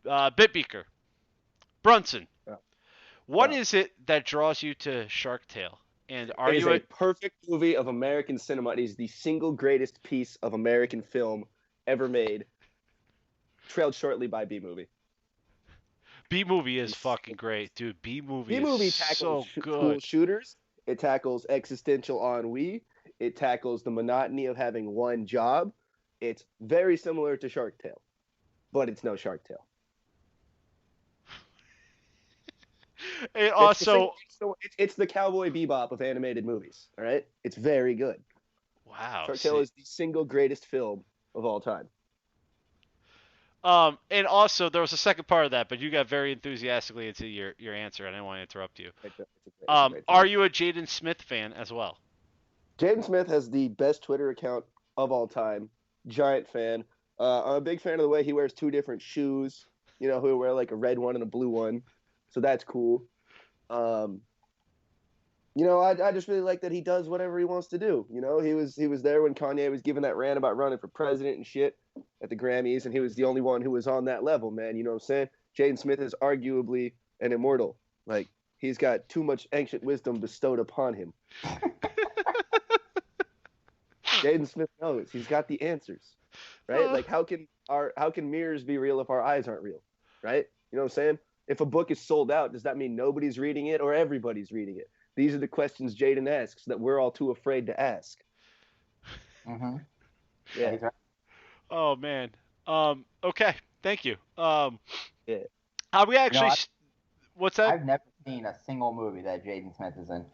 Speaker 6: Bitbeaker. Brunson, what is it that draws you to Shark Tale? And
Speaker 3: It is a perfect movie of American cinema. It is the single greatest piece of American film ever made, trailed shortly by B-Movie.
Speaker 6: B-Movie is fucking great, dude. B-Movie is
Speaker 3: tackles
Speaker 6: so good.
Speaker 3: School shooters. It tackles existential ennui. It tackles the monotony of having one job. It's very similar to Shark Tale, but it's no Shark Tale.
Speaker 6: It also...
Speaker 3: It's the Cowboy Bebop of animated movies, all right? It's very good.
Speaker 6: Wow.
Speaker 3: Shark Tale is the single greatest film of all time.
Speaker 6: And also, there was a second part of that, but you got very enthusiastically into your answer. I didn't want to interrupt you. Are you a Jaden Smith fan as well?
Speaker 3: Jaden Smith has the best Twitter account of all time. Giant fan. I'm a big fan of the way he wears two different shoes. You know, he'll wear like a red one and a blue one. So that's cool. You know, I just really like that he does whatever he wants to do. You know, he was there when Kanye was giving that rant about running for president and shit at the Grammys, and he was the only one who was on that level, man. You know what I'm saying? Jaden Smith is arguably an immortal. Like, he's got too much ancient wisdom bestowed upon him. Jaden Smith knows. He's got the answers, right? Like, how can mirrors be real if our eyes aren't real, right? You know what I'm saying? If a book is sold out, does that mean nobody's reading it or everybody's reading it? These are the questions Jaden asks that we're all too afraid to ask.
Speaker 5: Mm-hmm.
Speaker 3: Yeah.
Speaker 6: Oh, man. Okay. Thank you.
Speaker 3: Yeah.
Speaker 6: We actually... what's that?
Speaker 5: I've never seen a single movie that Jaden Smith is in.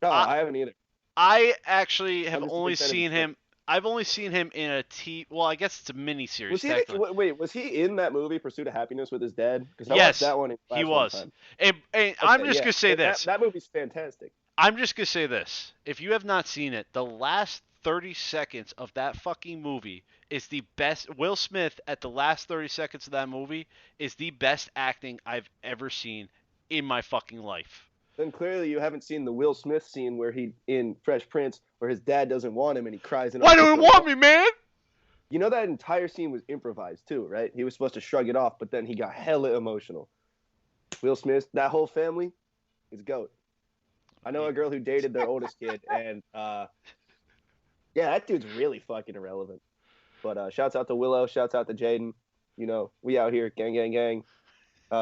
Speaker 3: No, I haven't either.
Speaker 6: I actually have only seen him... I've only seen him in a well, I guess it's a mini-series.
Speaker 3: Was he in that movie Pursuit of Happiness with his dad?
Speaker 6: Yes,
Speaker 3: I watched that one
Speaker 6: he was. And I'm just going to say this.
Speaker 3: That movie's fantastic.
Speaker 6: I'm just going to say this. If you have not seen it, the last 30 seconds of that fucking movie is the best. Will Smith at the last 30 seconds of that movie is the best acting I've ever seen in my fucking life.
Speaker 3: Then clearly you haven't seen the Will Smith scene where in Fresh Prince where his dad doesn't want him and he cries.
Speaker 6: Why don't you want me, man?
Speaker 3: You know that entire scene was improvised too, right? He was supposed to shrug it off, but then he got hella emotional. Will Smith, that whole family, is GOAT. I know a girl who dated their oldest kid, and yeah, that dude's really fucking irrelevant. But shouts out to Willow, shouts out to Jaden. You know, we out here, gang, gang, gang.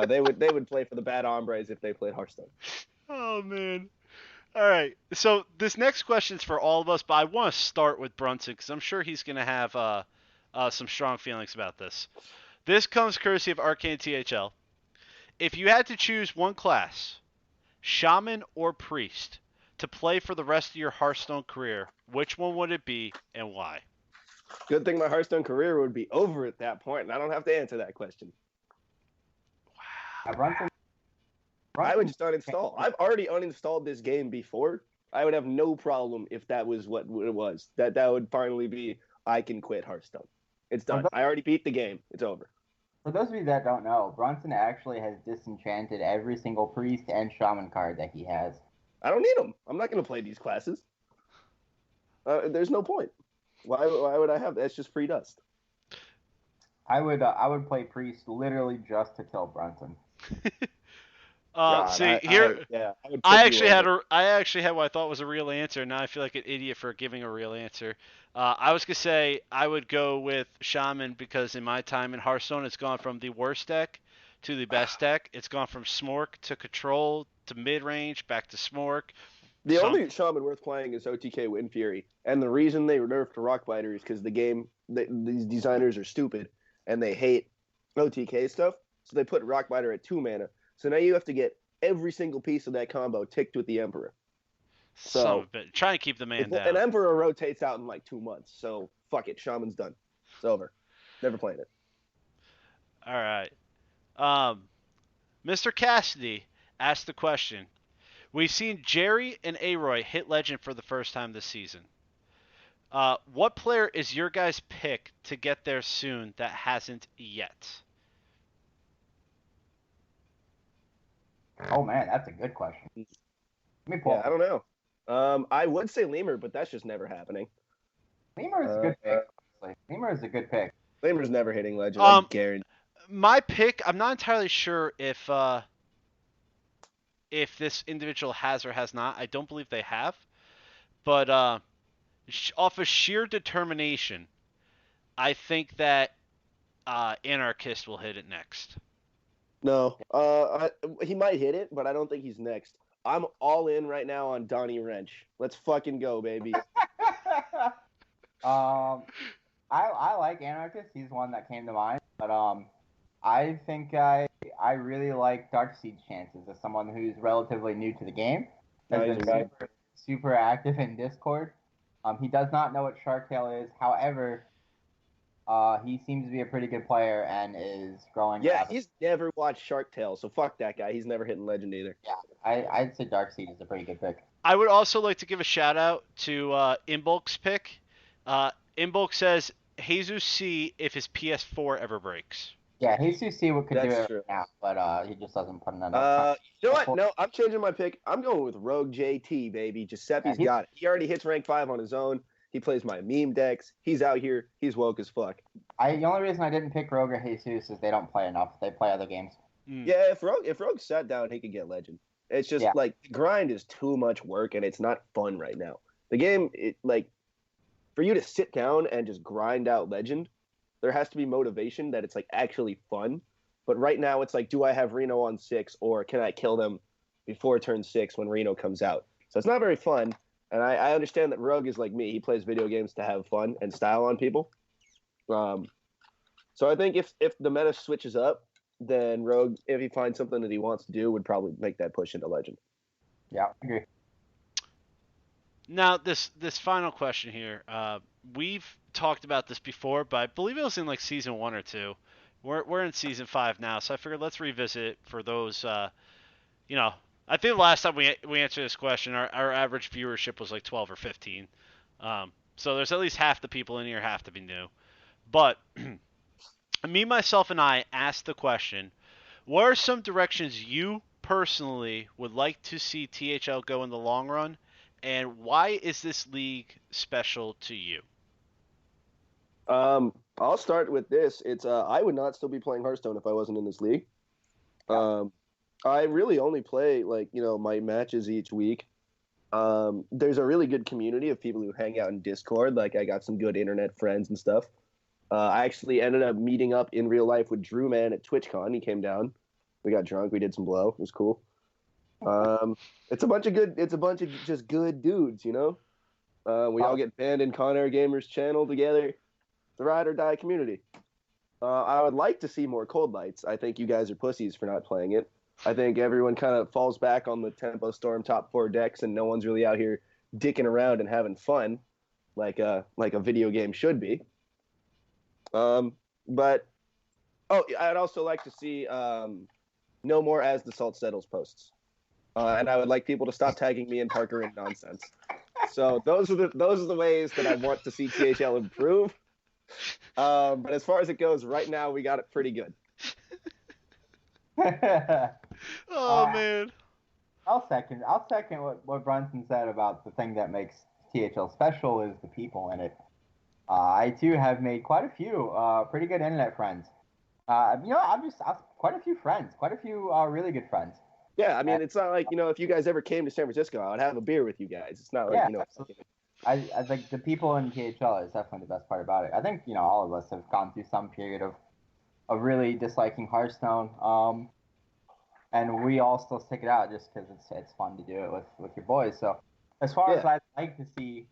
Speaker 3: They would play for the Bad Hombres if they played Hearthstone.
Speaker 6: Oh, man. All right. So this next question's for all of us, but I want to start with Brunson because I'm sure he's going to have some strong feelings about this. This comes courtesy of Arcane THL. If you had to choose one class, Shaman or Priest, to play for the rest of your Hearthstone career, which one would it be and why?
Speaker 3: Good thing my Hearthstone career would be over at that point, and I don't have to answer that question.
Speaker 5: Wow.
Speaker 3: I would just uninstall. I've already uninstalled this game before. I would have no problem if that was what it was. That would finally be, I can quit Hearthstone. It's done. I already beat the game. It's over.
Speaker 5: For those of you that don't know, Brunson actually has disenchanted every single Priest and Shaman card that he has.
Speaker 3: I don't need them. I'm not going to play these classes. There's no point. Why would I have that? It's just free dust.
Speaker 5: I would play Priest literally just to kill Brunson.
Speaker 6: I actually had what I thought was a real answer. Now I feel like an idiot for giving a real answer. I was gonna say I would go with Shaman because in my time in Hearthstone, it's gone from the worst deck to the best deck. It's gone from Smork to Control to mid-range, back to Smork.
Speaker 3: The only Shaman worth playing is OTK Wind Fury, and the reason they nerfed Rockbiter is because these designers are stupid, and they hate OTK stuff, so they put Rockbiter at 2 mana. So now you have to get every single piece of that combo ticked with the Emperor. So
Speaker 6: try and keep the man down.
Speaker 3: An Emperor rotates out in like 2 months, so fuck it, Shaman's done. It's over. Never playing it.
Speaker 6: All right. Mr. Cassidy asked the question. We've seen Jerry and Aroy hit Legend for the first time this season. What player is your guys' pick to get there soon that hasn't yet?
Speaker 5: Oh, man, that's a good question. Let me pull
Speaker 3: I don't know. I would say Lemur, but that's just never happening.
Speaker 5: Lemur is a good pick, honestly. Lemur is a good pick.
Speaker 3: Lemur's never hitting Legend, I guarantee.
Speaker 6: My pick, I'm not entirely sure if this individual has or has not. I don't believe they have. But off of sheer determination, I think that Anarchist will hit it next.
Speaker 3: No. He might hit it, but I don't think he's next. I'm all in right now on Donnie Wrench. Let's fucking go, baby.
Speaker 5: I like Anarchist. He's one that came to mind. But I think I really like Darkseid's chances as someone who's relatively new to the game. Has been super active in Discord. He does not know what Shark Tale is. However, he seems to be a pretty good player and is growing.
Speaker 3: Yeah, he's never watched Shark Tale, so fuck that guy. He's never hitting Legend either.
Speaker 5: Yeah, I'd say Darkseid is a pretty good pick.
Speaker 6: I would also like to give a shout out to Inbulk's pick. Inbulk says Jesus C if his PS4 ever breaks.
Speaker 5: Yeah, Jesus C could do it right now, but he just doesn't put in enough.
Speaker 3: You know what? No, I'm changing my pick. I'm going with Rogue JT, baby. Giuseppe's got it. He already hits rank 5 on his own. He plays my meme decks. He's out here. He's woke as fuck.
Speaker 5: The only reason I didn't pick Rogue or Jesus is they don't play enough. They play other games.
Speaker 3: Yeah, if Rogue sat down, he could get Legend. It's just like the grind is too much work and it's not fun right now. The game, for you to sit down and just grind out Legend, there has to be motivation that it's like actually fun. But right now it's like, do I have Reno on 6 or can I kill them before turn 6 when Reno comes out? So it's not very fun. And I understand that Rogue is like me. He plays video games to have fun and style on people. So I think if the meta switches up, then Rogue, if he finds something that he wants to do, would probably make that push into Legend.
Speaker 5: Yeah, I agree.
Speaker 6: Now, this final question here, we've talked about this before, but I believe it was in like season 1 or 2. We're in season 5 now, so I figured let's revisit it for those. I think the last time we answered this question, our average viewership was like 12 or 15. So there's at least half the people in here have to be new. But me, myself, and I asked the question: what are some directions you personally would like to see THL go in the long run? And why is this league special to you?
Speaker 3: I'll start with this. It's I would not still be playing Hearthstone if I wasn't in this league. I really only play my matches each week. There's a really good community of people who hang out in Discord. Like I got some good internet friends and stuff. I actually ended up meeting up in real life with Drew Man at TwitchCon. He came down. We got drunk. We did some blow. It was cool. It's a bunch of just good dudes, you know. We all get banned in Con Air Gamers channel together. It's a ride or die community. I would like to see more Cold Lights. I think you guys are pussies for not playing it. I think everyone kind of falls back on the Tempo Storm top 4 decks, and no one's really out here dicking around and having fun like a video game should be. But I'd also like to see no more As the Salt Settles posts. And I would like people to stop tagging me and Parker in nonsense. So those are the ways that I want to see THL improve. But as far as it goes, right now we got it pretty good.
Speaker 6: Man.
Speaker 5: I'll second what Brunson said about the thing that makes THL special is the people in it. I too have made quite a few pretty good internet friends. I've quite a few friends, quite a few really good friends.
Speaker 3: Yeah, I mean, it's not like, if you guys ever came to San Francisco, I would have a beer with you guys. It's not like,
Speaker 5: I think the people in THL is definitely the best part about it. I think, all of us have gone through some period of of really disliking Hearthstone. And we all still stick it out just because it's fun to do it with your boys. So as far as I'd like to see,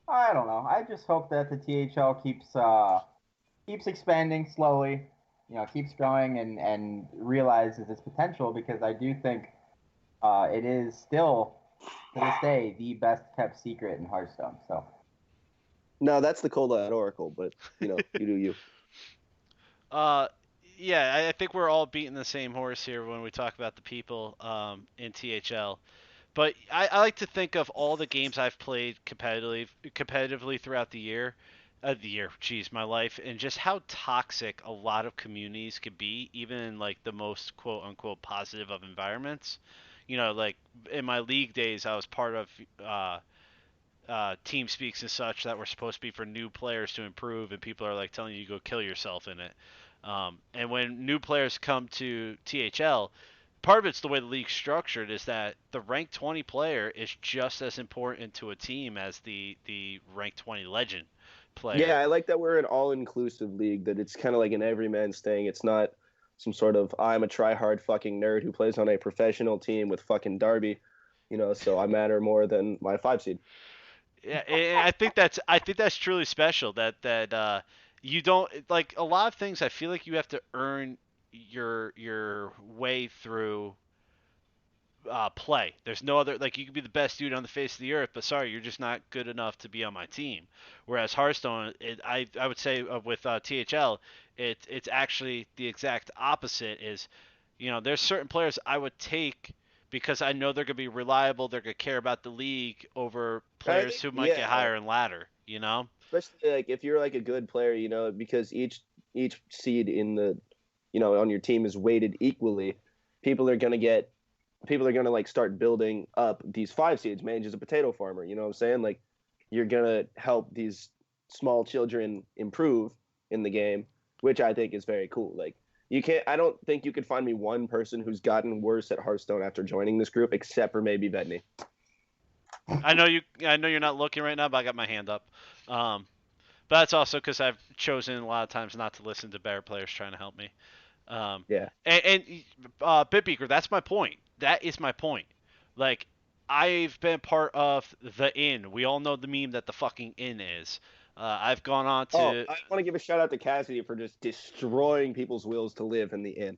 Speaker 5: I don't know. I just hope that the THL keeps expanding slowly, keeps growing and realizes its potential, because I do think it is still to this day the best kept secret in Hearthstone. So.
Speaker 3: No, that's the Cold Light Oracle, but you do you.
Speaker 6: Yeah, I think we're all beating the same horse here when we talk about the people in THL. But I like to think of all the games I've played competitively throughout the year, my life, and just how toxic a lot of communities could be, even in like the most quote unquote positive of environments. Like in my league days, I was part of team speaks and such that were supposed to be for new players to improve, and people are like telling you to go kill yourself in it. And when new players come to THL, part of it's the way the league's structured is that the ranked 20 player is just as important to a team as the ranked 20 legend player.
Speaker 3: Yeah, I like that we're an all-inclusive league, that it's kind of like an everyman's thing. It's not some sort of I'm a try-hard fucking nerd who plays on a professional team with fucking Darby, so I matter more than my 5 seed.
Speaker 6: Yeah, and I think that's truly special. That you don't like a lot of things. I feel like you have to earn your way through play. There's no other, like, you could be the best dude on the face of the earth, but sorry, you're just not good enough to be on my team. Whereas Hearthstone, I would say with THL, it's actually the exact opposite. Is there's certain players I would take because I know they're going to be reliable, they're going to care about the league over players who might get higher in ladder,
Speaker 3: Especially like if you're like a good player, because each seed in the on your team is weighted equally. People are going to like start building up these 5 seeds. Man, just a potato farmer, you know what I'm saying? Like, you're going to help these small children improve in the game, which I think is very cool. Like, I don't think you could find me one person who's gotten worse at Hearthstone after joining this group, except for maybe Vetney.
Speaker 6: I know you're not looking right now, but I got my hand up. But that's also because I've chosen a lot of times not to listen to better players trying to help me.
Speaker 3: Yeah.
Speaker 6: And Bitbeaker, that's my point. That is my point. Like, I've been part of the Inn. We all know the meme that the fucking Inn is. I've gone on to.
Speaker 3: Oh, I want to give a shout out to Cassidy for just destroying people's wills to live in the Inn.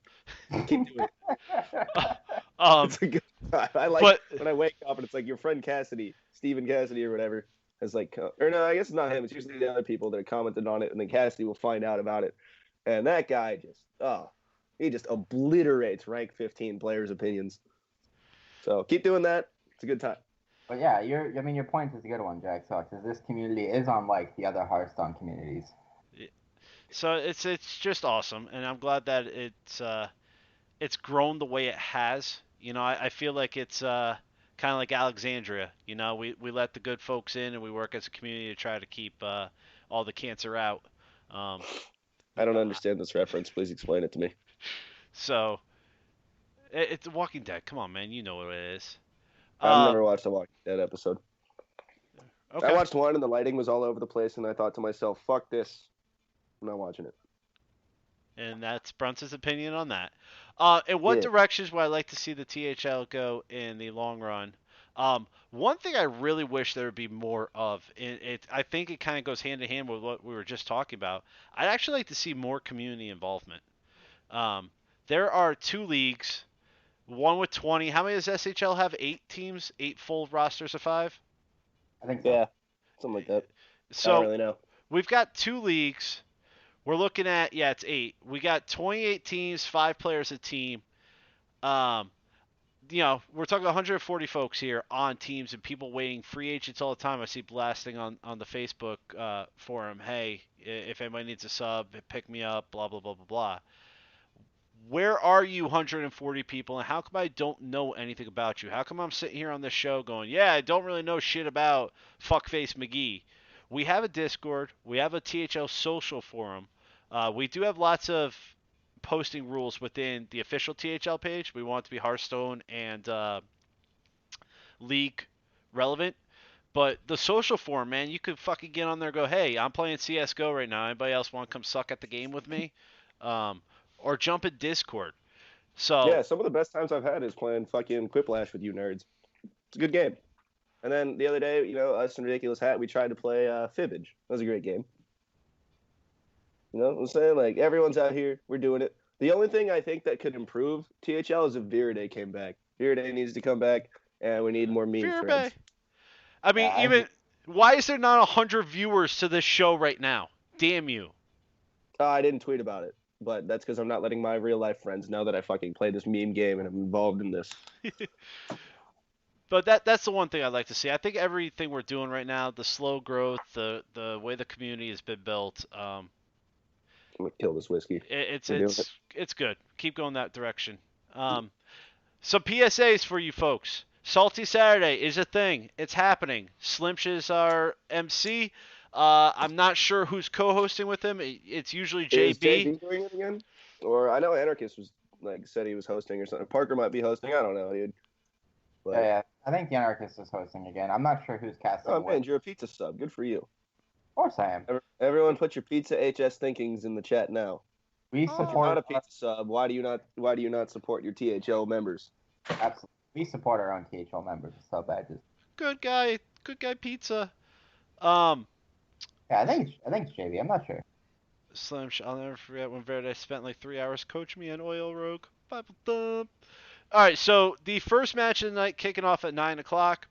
Speaker 3: Keep doing it. It's a good time. I like when I wake up and it's like your friend Cassidy, Stephen Cassidy or whatever, has like, or no, I guess it's not him. It's usually the other people that have commented on it, and then Cassidy will find out about it. And that guy he just obliterates rank 15 players' opinions. So keep doing that. It's a good time.
Speaker 5: But yeah, your point is a good one, Jack Sox, is this community is unlike the other Hearthstone communities.
Speaker 6: So it's just awesome, and I'm glad that it's grown the way it has. I feel like it's kind of like Alexandria. We let the good folks in, and we work as a community to try to keep all the cancer out.
Speaker 3: I don't understand this reference. Please explain it to me.
Speaker 6: So, it's Walking Dead. Come on, man. You know what it is.
Speaker 3: I've never watched a Walking Dead episode.
Speaker 6: Okay.
Speaker 3: I watched one and the lighting was all over the place, and I thought to myself, fuck this. I'm not watching it.
Speaker 6: And that's Brunson's opinion on that. In what directions would I like to see the THL go in the long run? One thing I really wish there would be more of, I think it kind of goes hand in hand with what we were just talking about. I'd actually like to see more community involvement. There are 2 leagues, one with 20. How many does SHL have? 8 teams? 8 full rosters of 5?
Speaker 5: I think so.
Speaker 3: Yeah, something like that.
Speaker 6: So
Speaker 3: I don't really know.
Speaker 6: We've got 2 leagues. We're looking at, it's 8. We got 28 teams, 5 players a team. We're talking 140 folks here on teams and people waiting, free agents all the time. I see blasting on the Facebook forum, hey, if anybody needs a sub, pick me up, blah, blah, blah, blah, blah. Where are you 140 people, and how come I don't know anything about you? How come I'm sitting here on this show going, yeah, I don't really know shit about Fuckface McGee? We have a Discord. We have a THL social forum. We do have lots of posting rules within the official THL page. We want it to be Hearthstone and League relevant. But the social forum, man, you could fucking get on there and go, hey, I'm playing CSGO right now. Anybody else want to come suck at the game with me? or jump in Discord. So
Speaker 3: yeah, some of the best times I've had is playing fucking Quiplash with you nerds. It's a good game. And then the other day, us and Ridiculous Hat, we tried to play Fibbage. That was a great game. You know what I'm saying? Like, everyone's out here. We're doing it. The only thing I think that could improve THL is if Viriday came back. Viriday needs to come back, and we need more meme threads.
Speaker 6: I mean, why is there not 100 viewers to this show right now? Damn you.
Speaker 3: I didn't tweet about it, but that's because I'm not letting my real-life friends know that I fucking play this meme game and I'm involved in this.
Speaker 6: But that's the one thing I'd like to see. I think everything we're doing right now, the slow growth, the way the community has been built,
Speaker 3: I'm gonna kill this whiskey.
Speaker 6: It's good. Keep going that direction. Some PSAs for you folks. Salty Saturday is a thing. It's happening. Slimsh is our MC. I'm not sure who's co-hosting with him. It's usually JB.
Speaker 3: Is JB doing it again? Or I know Anarchist was said he was hosting or something. Parker might be hosting. I don't know, dude.
Speaker 5: But, yeah, I think the Anarchist is hosting again. I'm not sure who's casting.
Speaker 3: Oh man, you're a pizza sub. Good for you.
Speaker 5: Of course I am.
Speaker 3: Everyone, put your pizza HS thinkings in the chat now.
Speaker 5: We support.
Speaker 3: If you're not a pizza sub. Why do you not support your THL members?
Speaker 5: Absolutely, we support our own THL members with sub badges.
Speaker 6: Good guy pizza.
Speaker 5: Yeah, I think it's JB. I'm not sure.
Speaker 6: Slim, I'll never forget when Verde spent like 3 hours coaching me on Oil Rogue. Bible thump. All right, so the first match of the night kicking off at 9 o'clock.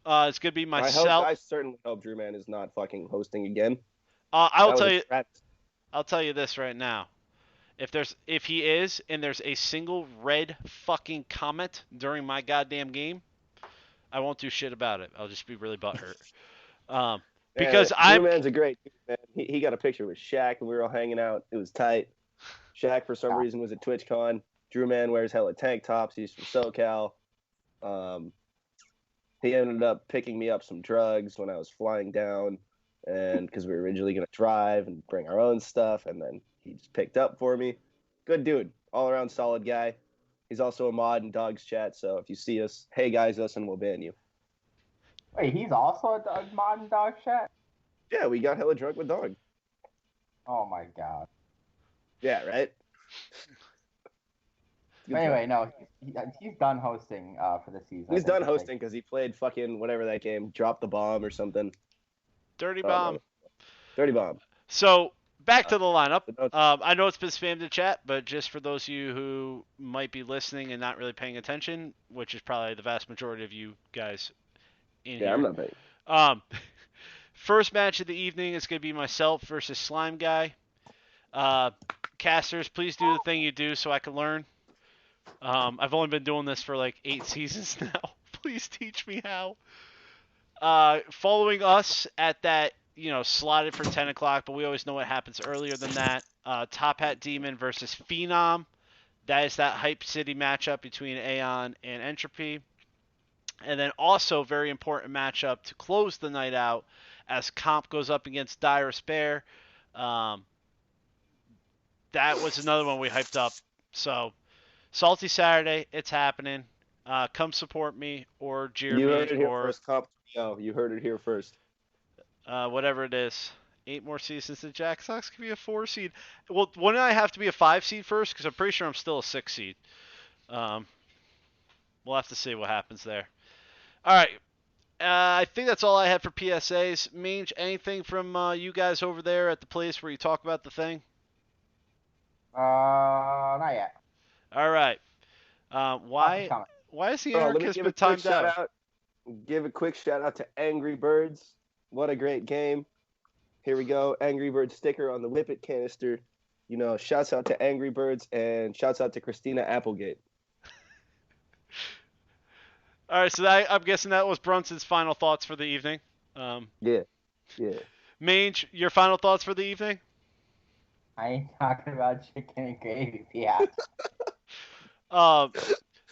Speaker 6: It's gonna be myself.
Speaker 3: I certainly hope Drew Man is not fucking hosting again.
Speaker 6: I'll tell you this right now. If he is and there's a single red fucking comment during my goddamn game, I won't do shit about it. I'll just be really butthurt. Because
Speaker 3: Drew Man's a great dude, man. He got a picture with Shaq and we were all hanging out. It was tight. Shaq for some reason was at TwitchCon. Drew Man wears hella tank tops. He's from SoCal. He ended up picking me up some drugs when I was flying down, and because we were originally going to drive and bring our own stuff, and then he just picked up for me. Good dude. All around solid guy. He's also a mod in Dog's chat, so if you see us, hey guys, listen, we'll ban you.
Speaker 5: Wait, he's also a mod in Dog's chat?
Speaker 3: Yeah, we got hella drunk with Dog.
Speaker 5: Oh my god.
Speaker 3: Yeah, right?
Speaker 5: Anyway, no, he's done hosting for the season.
Speaker 3: He's done hosting because he played fucking whatever that game, Drop the Bomb or something.
Speaker 6: Dirty Bomb.
Speaker 3: Dirty Bomb.
Speaker 6: So, back to the lineup. I know it's been spammed in chat, but just for those of you who might be listening and not really paying attention, which is probably the vast majority of you guys in here.
Speaker 3: Yeah, I'm not paying.
Speaker 6: First match of the evening is going to be myself versus Slime Guy. Casters, please do the thing you do so I can learn. I've only been doing this for like 8 seasons now. Please teach me how. Following us at that, slotted for 10 o'clock, but we always know what happens earlier than that. Top Hat Demon versus Phenom. That is that Hype City matchup between Aeon and Entropy. And then also very important matchup to close the night out as Comp goes up against Dire Spare. That was another one we hyped up. So, Salty Saturday, it's happening. Come support me or jeer me.
Speaker 3: You heard it here
Speaker 6: or
Speaker 3: first, Comp. You heard it here first.
Speaker 6: Whatever it is. 8 more seasons and Jack Sox can be a 4 seed. Well, wouldn't I have to be a 5 seed first? Because I'm pretty sure I'm still a 6 seed. We'll have to see what happens there. All right. I think that's all I had for PSAs. Mange, anything from you guys over there at the place where you talk about the thing?
Speaker 5: Not yet.
Speaker 6: All right. Why is the Anarchist been timed out?
Speaker 3: Give a quick shout out to Angry Birds. What a great game. Here we go. Angry Birds sticker on the Whippet canister. Shouts out to Angry Birds and shouts out to Christina Applegate.
Speaker 6: All right, so I'm guessing that was Brunson's final thoughts for the evening.
Speaker 3: Yeah.
Speaker 6: Mange, your final thoughts for the evening?
Speaker 5: I ain't talking about chicken and gravy, yeah.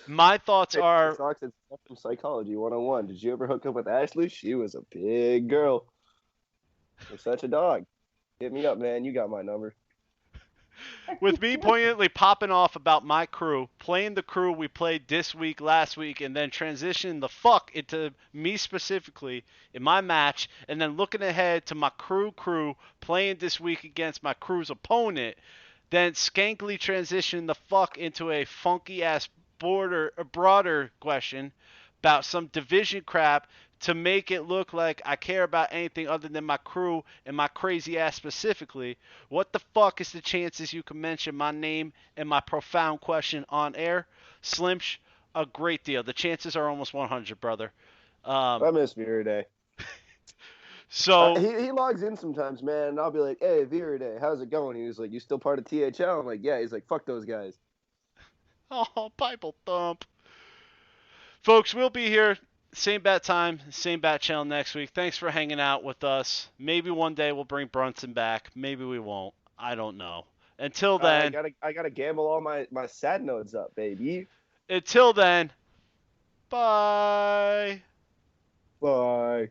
Speaker 6: My thoughts are...
Speaker 3: From Psychology 101. Did you ever hook up with Ashley? She was a big girl. You're such a dog. Hit me up, man. You got my number.
Speaker 6: With me poignantly popping off about my crew, playing the crew we played this week, last week, and then transitioning the fuck into me specifically in my match, and then looking ahead to my crew playing this week against my crew's opponent, then skankily transition the fuck into a funky ass broader question about some division crap to make it look like I care about anything other than my crew and my crazy ass specifically, what the fuck is the chances you can mention my name and my profound question on air? Slimsh, a great deal. The chances are almost 100, brother.
Speaker 3: I miss Vera Day.
Speaker 6: So
Speaker 3: he logs in sometimes, man, and I'll be like, "Hey, Vera Day, how's it going?" He's like, "You still part of THL?" I'm like, "Yeah." He's like, "Fuck those guys."
Speaker 6: oh, Bible thump. Folks, we'll be here same bat time, same bat channel next week. Thanks for hanging out with us. Maybe one day we'll bring Brunson back. Maybe we won't. I don't know. Until then,
Speaker 3: I gotta gamble all my sad nodes up, baby.
Speaker 6: Until then, bye.
Speaker 3: Bye.